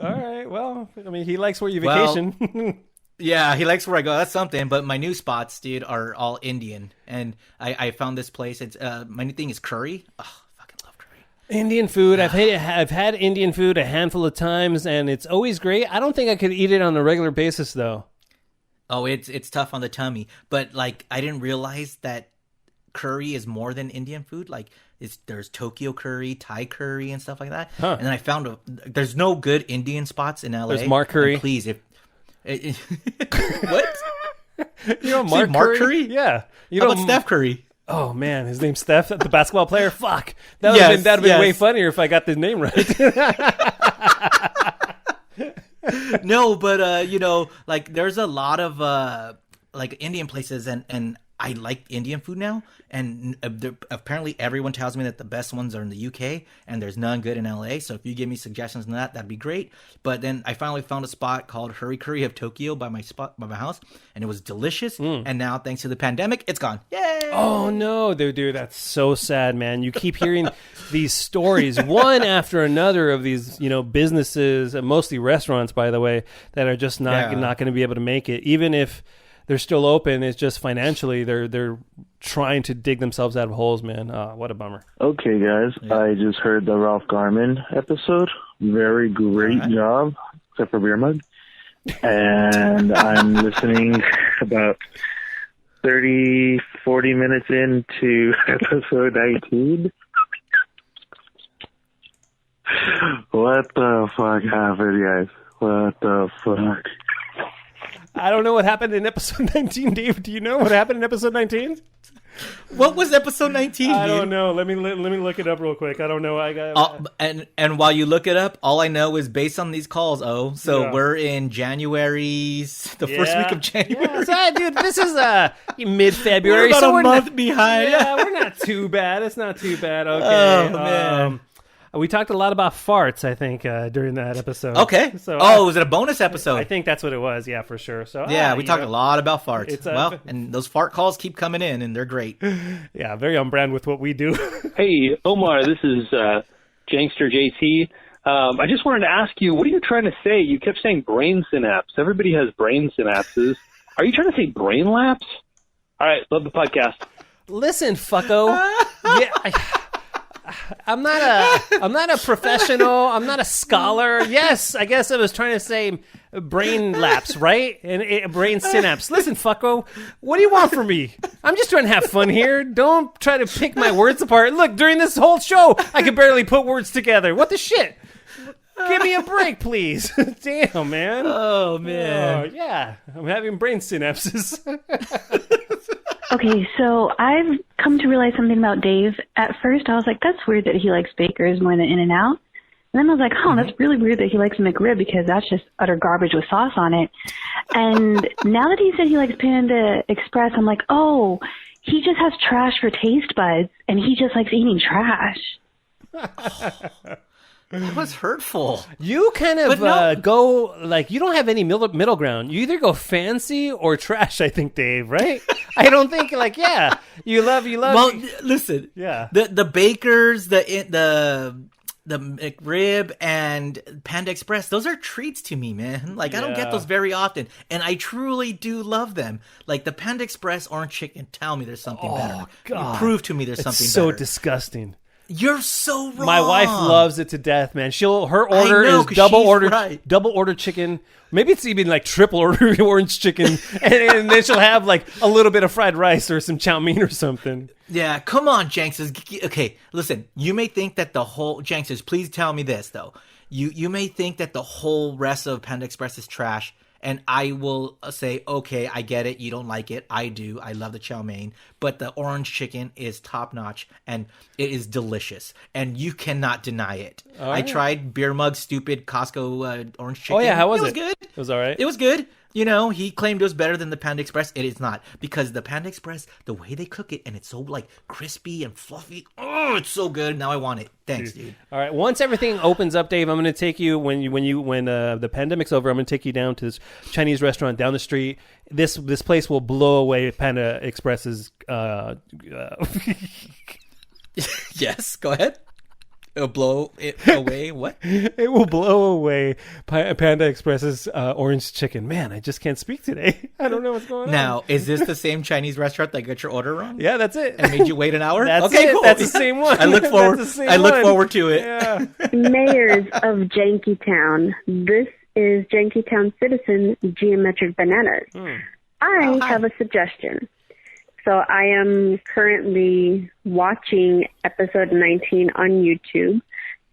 All right. Well, I mean, he likes where you vacation. Yeah, he likes where I go. That's something. But my new spots, dude, are all Indian. And I found this place. It's my new thing is curry. Oh, fucking love curry. Indian food. I've had Indian food a handful of times, and it's always great. I don't think I could eat it on a regular basis, though. Oh, it's tough on the tummy. But like, I didn't realize that curry is more than Indian food. Like, there's Tokyo curry, Thai curry, and stuff like that. Huh. And then I found there's no good Indian spots in LA. There's Mark Curry. And please, what? Mark Curry? Yeah. How about Steph Curry? Oh man, his name's Steph, the basketball player. Fuck, that'd have been way funnier if I got the name right. No, but like there's a lot of like Indian places, and I like Indian food now, and apparently everyone tells me that the best ones are in the UK, and there's none good in LA. So if you give me suggestions on that'd be great. But then I finally found a spot called Hurry Curry of Tokyo by my house, and it was delicious. And now, thanks to the pandemic, it's gone. Yay! Oh no, dude, that's so sad, man. You keep hearing these stories, one after another, of these businesses, mostly restaurants, by the way, that are just not going to be able to make it, even if they're still open. It's just financially they're trying to dig themselves out of holes, man. What a bummer. Okay, guys. Yeah. I just heard the Ralph Garman episode. Very great job, except for Beer Mug. And I'm listening about 30, 40 minutes into episode 19. What the fuck happened, guys? What the fuck? I don't know what happened in episode 19, Dave. Do you know what happened in episode 19? What was episode 19? I don't know. Let me look it up real quick. I don't know. And while you look it up, all I know is based on these calls. We're in January, the first week of January. Yeah, dude, this is mid-February. We're about a month behind. Yeah, we're not too bad. It's not too bad. Okay. Oh man. We talked a lot about farts, I think, during that episode. Okay. So, was it a bonus episode? I think that's what it was. Yeah, for sure. So yeah, we talked a lot about farts. And those fart calls keep coming in, and they're great. Yeah, very on brand with what we do. Hey, Omar, this is Jankster JT. I just wanted to ask you, what are you trying to say? You kept saying brain synapse. Everybody has brain synapses. Are you trying to say brain lapse? All right, love the podcast. Listen, fucko. I'm not a professional. I'm not a scholar. Yes, I guess I was trying to say brain lapse, right? And brain synapse. Listen, fucko, what do you want from me? I'm just trying to have fun here. Don't try to pick my words apart. Look, during this whole show, I could barely put words together. What the shit? Give me a break, please. Damn, man. Oh, man. Yeah, I'm having brain synapses. Okay, so I've come to realize something about Dave. At first, I was like, that's weird that he likes Bakers more than In-N-Out. And then I was like, that's really weird that he likes McRib because that's just utter garbage with sauce on it. And now that he said he likes Panda Express, I'm like, oh, he just has trash for taste buds, and he just likes eating trash. That was hurtful. You kind of go, like, you don't have any middle ground. You either go fancy or trash, I think, Dave, right? I don't think, like, yeah, you love. Well, listen. Yeah. The Bakers, the McRib and Panda Express, those are treats to me, man. Like, I don't get those very often. And I truly do love them. Like, the Panda Express orange chicken, tell me there's something better. God. You prove to me there's something It's so better. disgusting. You're so wrong. My wife loves it to death, man. Her order is double order chicken. Maybe it's even like triple order orange chicken, and then she'll have like a little bit of fried rice or some chow mein or something. Yeah, come on, Janks. Okay, listen. You may think that the whole Janks, please tell me this though. You may think that the whole rest of Panda Express is trash. And I will say, okay, I get it. You don't like it. I do. I love the chow mein. But the orange chicken is top notch and it is delicious. And you cannot deny it. All right. I tried Beer Mug Stupid Costco orange chicken. Oh, yeah. How was it? It was good. It was all right. It was good. You know, he claimed it was better than the Panda Express. It is not. Because the Panda Express, the way they cook it, and it's so, like, crispy and fluffy. Oh, it's so good. Now I want it. Thanks, dude. All right. Once everything opens up, Dave, I'm going to take you, when the pandemic's over, I'm going to take you down to this Chinese restaurant down the street. This place will blow away Panda Express's... Yes, go ahead. It'll blow it away. What? It will blow away Panda Express's orange chicken. Man, I just can't speak today. I don't know what's going on. Now, is this the same Chinese restaurant that got your order wrong? Yeah, that's it. And made you wait an hour? That's okay, it. cool. That's the same one. I look forward. I look forward to it. Yeah. Mayors of Jankytown. This is Jankytown citizen Geometric Bananas. I have a suggestion. So I am currently watching episode 19 on YouTube.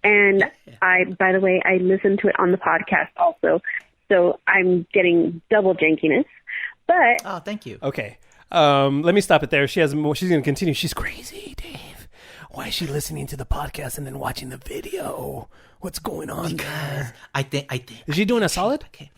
And by the way, I listen to it on the podcast also. So I'm getting double jankiness. But oh, thank you. Okay. Let me stop it there. She's going to continue. She's crazy, Dave. Why is she listening to the podcast and then watching the video? What's going on there? I think. Is she doing a solid? Okay.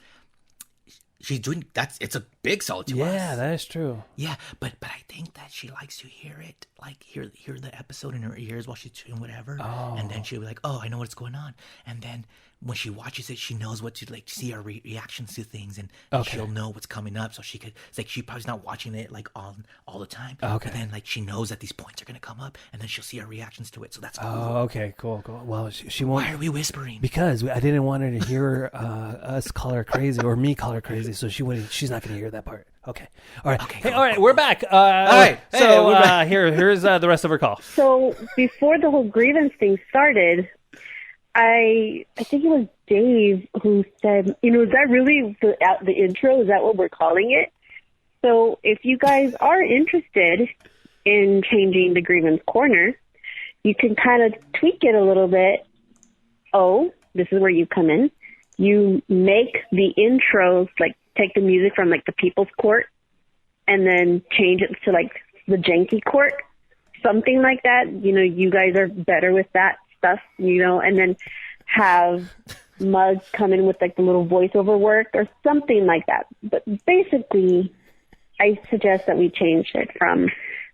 She's doing it's a big solid to us. Yeah, that is true. Yeah, but I think that she likes to hear it, like hear the episode in her ears while she's doing whatever. Oh. And then she'll be like, "Oh, I know what's going on." And then when she watches it, she knows what to like see our reactions to things, and she'll know what's coming up. So she could. It's like she probably's not watching it like all the time. Okay. But then like she knows that these points are gonna come up, and then she'll see our reactions to it. So that's cool. Oh, okay, cool. Well, she won't. Why are we whispering? Because I didn't want her to hear us call her crazy or me call her crazy, so she's not going to hear that part. Okay. All right. Okay, hey, all right, we're back. All right. Hey, so we're back. here's the rest of her call. so before the whole grievance thing started, I think it was Dave who said, is that really the intro? Is that what we're calling it? So if you guys are interested in changing the grievance corner, you can kind of tweak it a little bit. Oh, this is where you come in. You make the intros, like take the music from like the People's Court and then change it to like the Janky Court, something like that. You guys are better with that stuff, and then have Mug come in with like the little voiceover work or something like that. But basically, I suggest that we change it from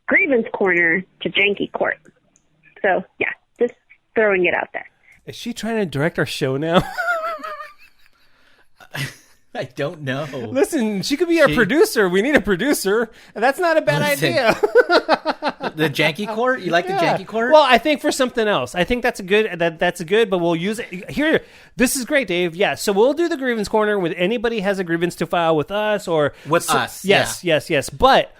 Grievance Corner to Janky Court. So yeah, just throwing it out there. Is she trying to direct our show now? I don't know. Listen, she could be our producer. We need a producer. And that's not a bad idea. The Janky Court? You like the Janky Court? Well, I think for something else. I think that's a good, but we'll use it. Here, this is great, Dave. Yeah, so we'll do the grievance corner with anybody has a grievance to file with us or... With us, Yes. But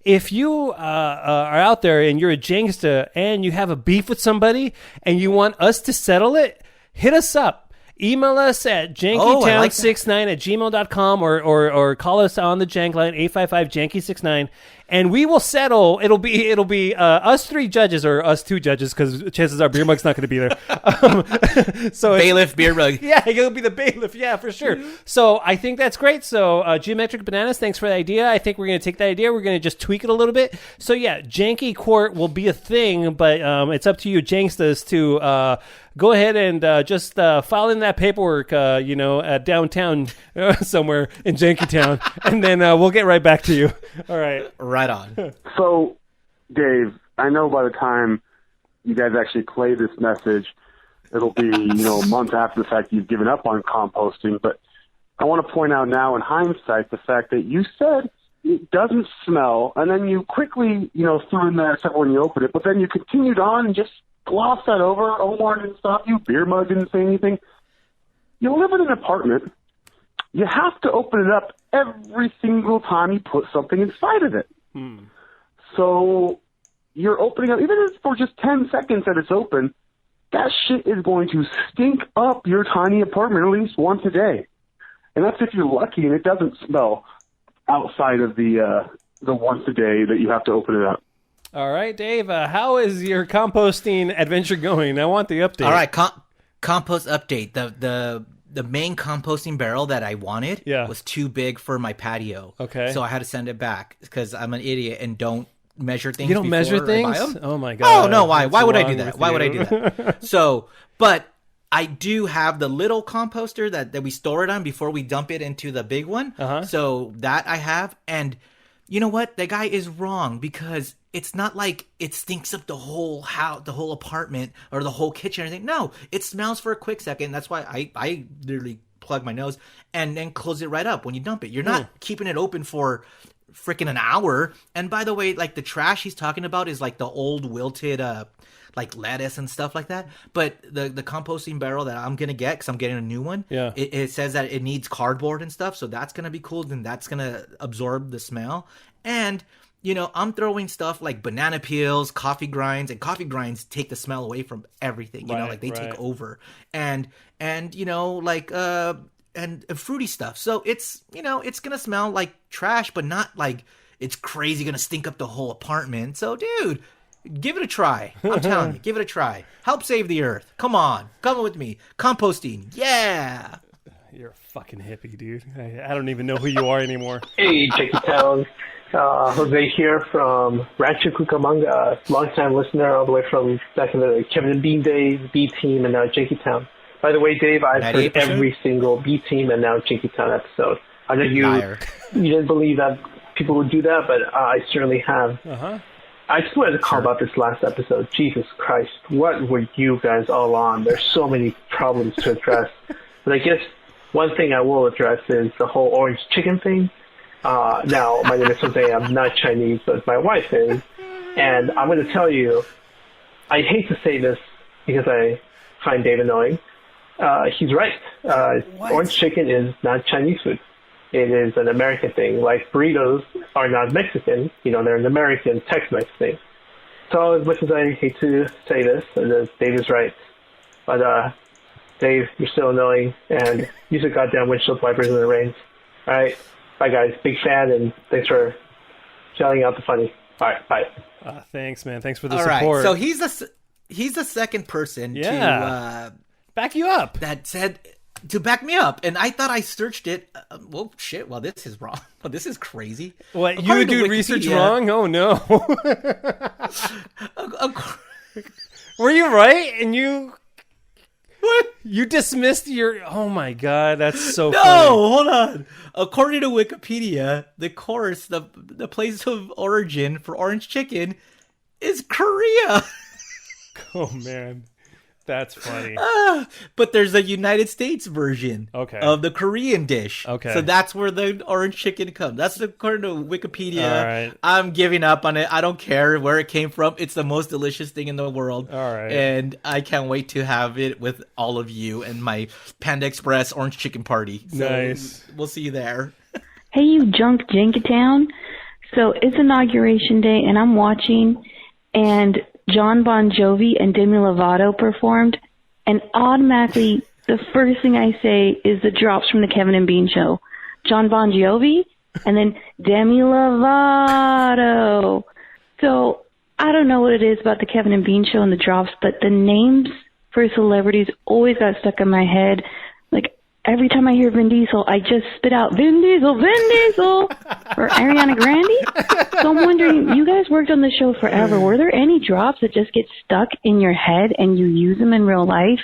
if you are out there and you're a Janksta and you have a beef with somebody and you want us to settle it, hit us up. Email us at jankytown69@gmail.com or call us on the Jank line, 855-JANKY69, and we will settle. It'll be us 3 judges or us 2 judges because chances are Beer Mug's not going to be there. So bailiff Beer Mug. Yeah, he'll be the bailiff. Yeah, for sure. So I think that's great. So Geometric Bananas, thanks for the idea. I think we're going to take that idea. We're going to just tweak it a little bit. So yeah, Janky Court will be a thing, but it's up to you, Jankstas, to go ahead and just file in that paperwork, downtown somewhere in Jankytown, and then we'll get right back to you. All right. Right on. So, Dave, I know by the time you guys actually play this message, it'll be, a month after the fact you've given up on composting, but I want to point out now in hindsight the fact that you said it doesn't smell, and then you quickly, threw in there except when you opened it, but then you continued on and just glossed that over. Omar didn't stop you. Beer Mug didn't say anything. You live in an apartment. You have to open it up every single time you put something inside of it. So you're opening up, even if it's for just 10 seconds that it's open, that shit is going to stink up your tiny apartment at least once a day. And that's if you're lucky and it doesn't smell outside of the once a day that you have to open it up. All right, Dave, how is your composting adventure going? I want the update. All right, compost update. The main composting barrel that I wanted was too big for my patio. Okay. So I had to send it back because I'm an idiot and don't measure things. You don't measure before I buy things? them. Oh, my God. Oh, no, why? What's Why would I wrong do that? with Why would I you? do that? So, but I do have the little composter that we store it on before we dump it into the big one. So that I have. And you know what? The guy is wrong because it's not like it stinks up the whole house, the whole apartment, or the whole kitchen or anything. No, it smells for a quick second. That's why I literally plug my nose and then close it right up when you dump it. You're not keeping it open for freaking an hour. And by the way, like the trash he's talking about is like the old wilted like lettuce and stuff like that. But the composting barrel that I'm gonna get, because I'm getting a new one, it says that it needs cardboard and stuff, so that's gonna be cool. Then that's gonna absorb the smell. And I'm throwing stuff like banana peels, coffee grinds, and coffee grinds take the smell away from everything. They take over. And and fruity stuff. So it's it's gonna smell like trash, but not like it's crazy gonna stink up the whole apartment. So dude, give it a try. I'm telling you, give it a try. Help save the earth. Come on, come with me. Composting, yeah. You're a fucking hippie, dude. I don't even know who you are anymore. Hey, Jankytown. Jose here from Rancho Cucamonga, long-time listener all the way from back in the Kevin and Bean days, B-Team, and now Jankytown. By the way, Dave, I've heard every single B-Team and now Jankytown episode. I know you didn't believe that people would do that, but I certainly have. I just wanted to call about this last episode. Jesus Christ, what were you guys all on? There's so many problems to address. But I guess one thing I will address is the whole orange chicken thing. Now, my name is Jose. I'm not Chinese, but my wife is. And I'm going to tell you, I hate to say this because I find Dave annoying. He's right. Orange chicken is not Chinese food. It is an American thing. Like burritos are not Mexican. They're an American Tex-Mex thing. So as much as I hate to say this, Dave is right. But Dave, you're still annoying, and use your goddamn windshield wipers when it rains. All right. Bye, guys. Big fan, and thanks for shouting out the funny. All right, bye. Thanks, man. Thanks for the All support. right, so he's the second person to back you up. That said to back me up, and I thought I searched it. Well, shit. Well, this is wrong. Well, this is crazy. What, According you do to research Wikipedia- wrong? Oh no. Were you right? And you You dismissed your... Oh, my God. That's so funny. No, hold on. According to Wikipedia, the place of origin for orange chicken is Korea. Oh, man. That's funny. But there's a United States version of the Korean dish. Okay. So that's where the orange chicken comes. That's according to Wikipedia. All right. I'm giving up on it. I don't care where it came from. It's the most delicious thing in the world. All right. And I can't wait to have it with all of you and my Panda Express orange chicken party. So nice. We'll see you there. Hey, you junk Jankytown. So it's inauguration day, and I'm watching, and John Bon Jovi and Demi Lovato performed, and automatically the first thing I say is the drops from the Kevin and Bean show. John Bon Jovi, and then Demi Lovato. So I don't know what it is about the Kevin and Bean show and the drops, but the names for celebrities always got stuck in my head. Like every time I hear Vin Diesel, I just spit out Vin Diesel or Ariana Grande. So I'm wondering, you guys worked on the show forever. Were there any drops that just get stuck in your head and you use them in real life,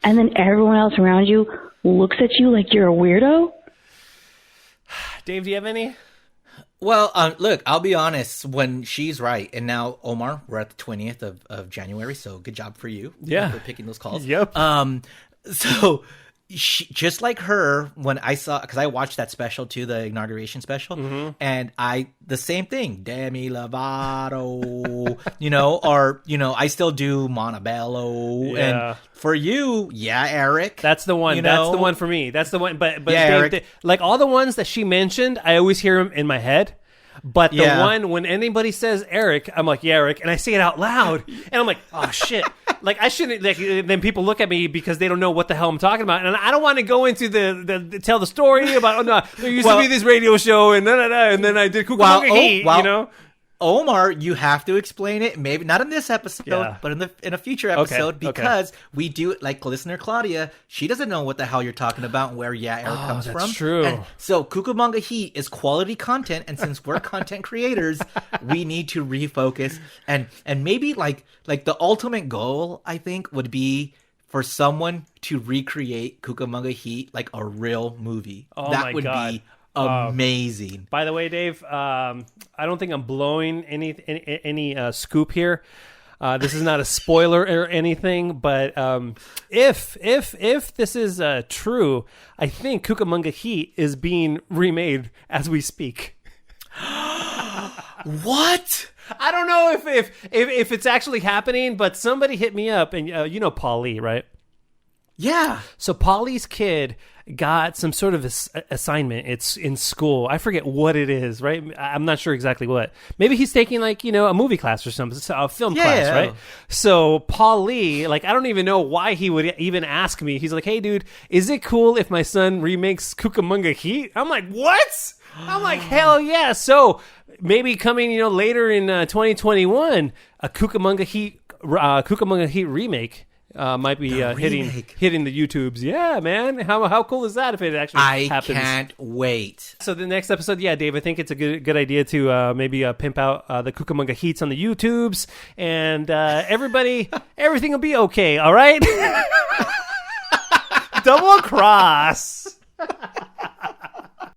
and then everyone else around you looks at you like you're a weirdo? Dave, do you have any? Well, look, I'll be honest. When she's right, and now Omar, we're at the 20th of January, so good job for you. Yeah, for picking those calls. Yep. So she, just like her, when I saw, because I watched that special too, the inauguration special, and the same thing, Demi Lovato, or I still do Montebello, and for you, Eric. That's the one. That's the one for me. That's the one. But Eric. Like all the ones that she mentioned, I always hear them in my head. But the one, when anybody says Eric, I'm like, yeah, Eric. And I say it out loud. And I'm like, oh, shit. Like, I shouldn't. Like, then people look at me because they don't know what the hell I'm talking about. And I don't want to go into tell the story about, there used to be this radio show and and then I did Cucamonga Heat, Omar, you have to explain it. Maybe not in this episode, but in a future episode, because we do, like listener Claudia, she doesn't know what the hell you're talking about and where Eric comes from. That's true. And so Cucamonga Heat is quality content, and since we're content creators, we need to refocus and maybe like the ultimate goal, I think, would be for someone to recreate Cucamonga Heat like a real movie. Oh, that my would God. be amazing. By the way, Dave, I don't think I'm blowing any scoop here. This is not a spoiler or anything, but if this is true, I think Cucamonga Heat is being remade as we speak. What? I don't know if it's actually happening, but somebody hit me up, and Paul Lee, right? Yeah. So Paulie's kid got some sort of assignment. It's in school. I forget what it is, right? I'm not sure exactly what. Maybe he's taking a movie class or something, a film class, right? So Paul Lee, I don't even know why he would even ask me. He's like, hey, dude, is it cool if my son remakes Cucamonga Heat? I'm like, what? I'm like, hell yeah. So maybe coming, later in 2021, a Cucamonga Heat remake might be hitting the YouTubes. Yeah, man. How cool is that if it actually happens? I can't wait. So the next episode, Dave, I think it's a good idea to maybe pimp out the Cucamonga Heats on the YouTubes, and everything will be okay, all right? Double cross.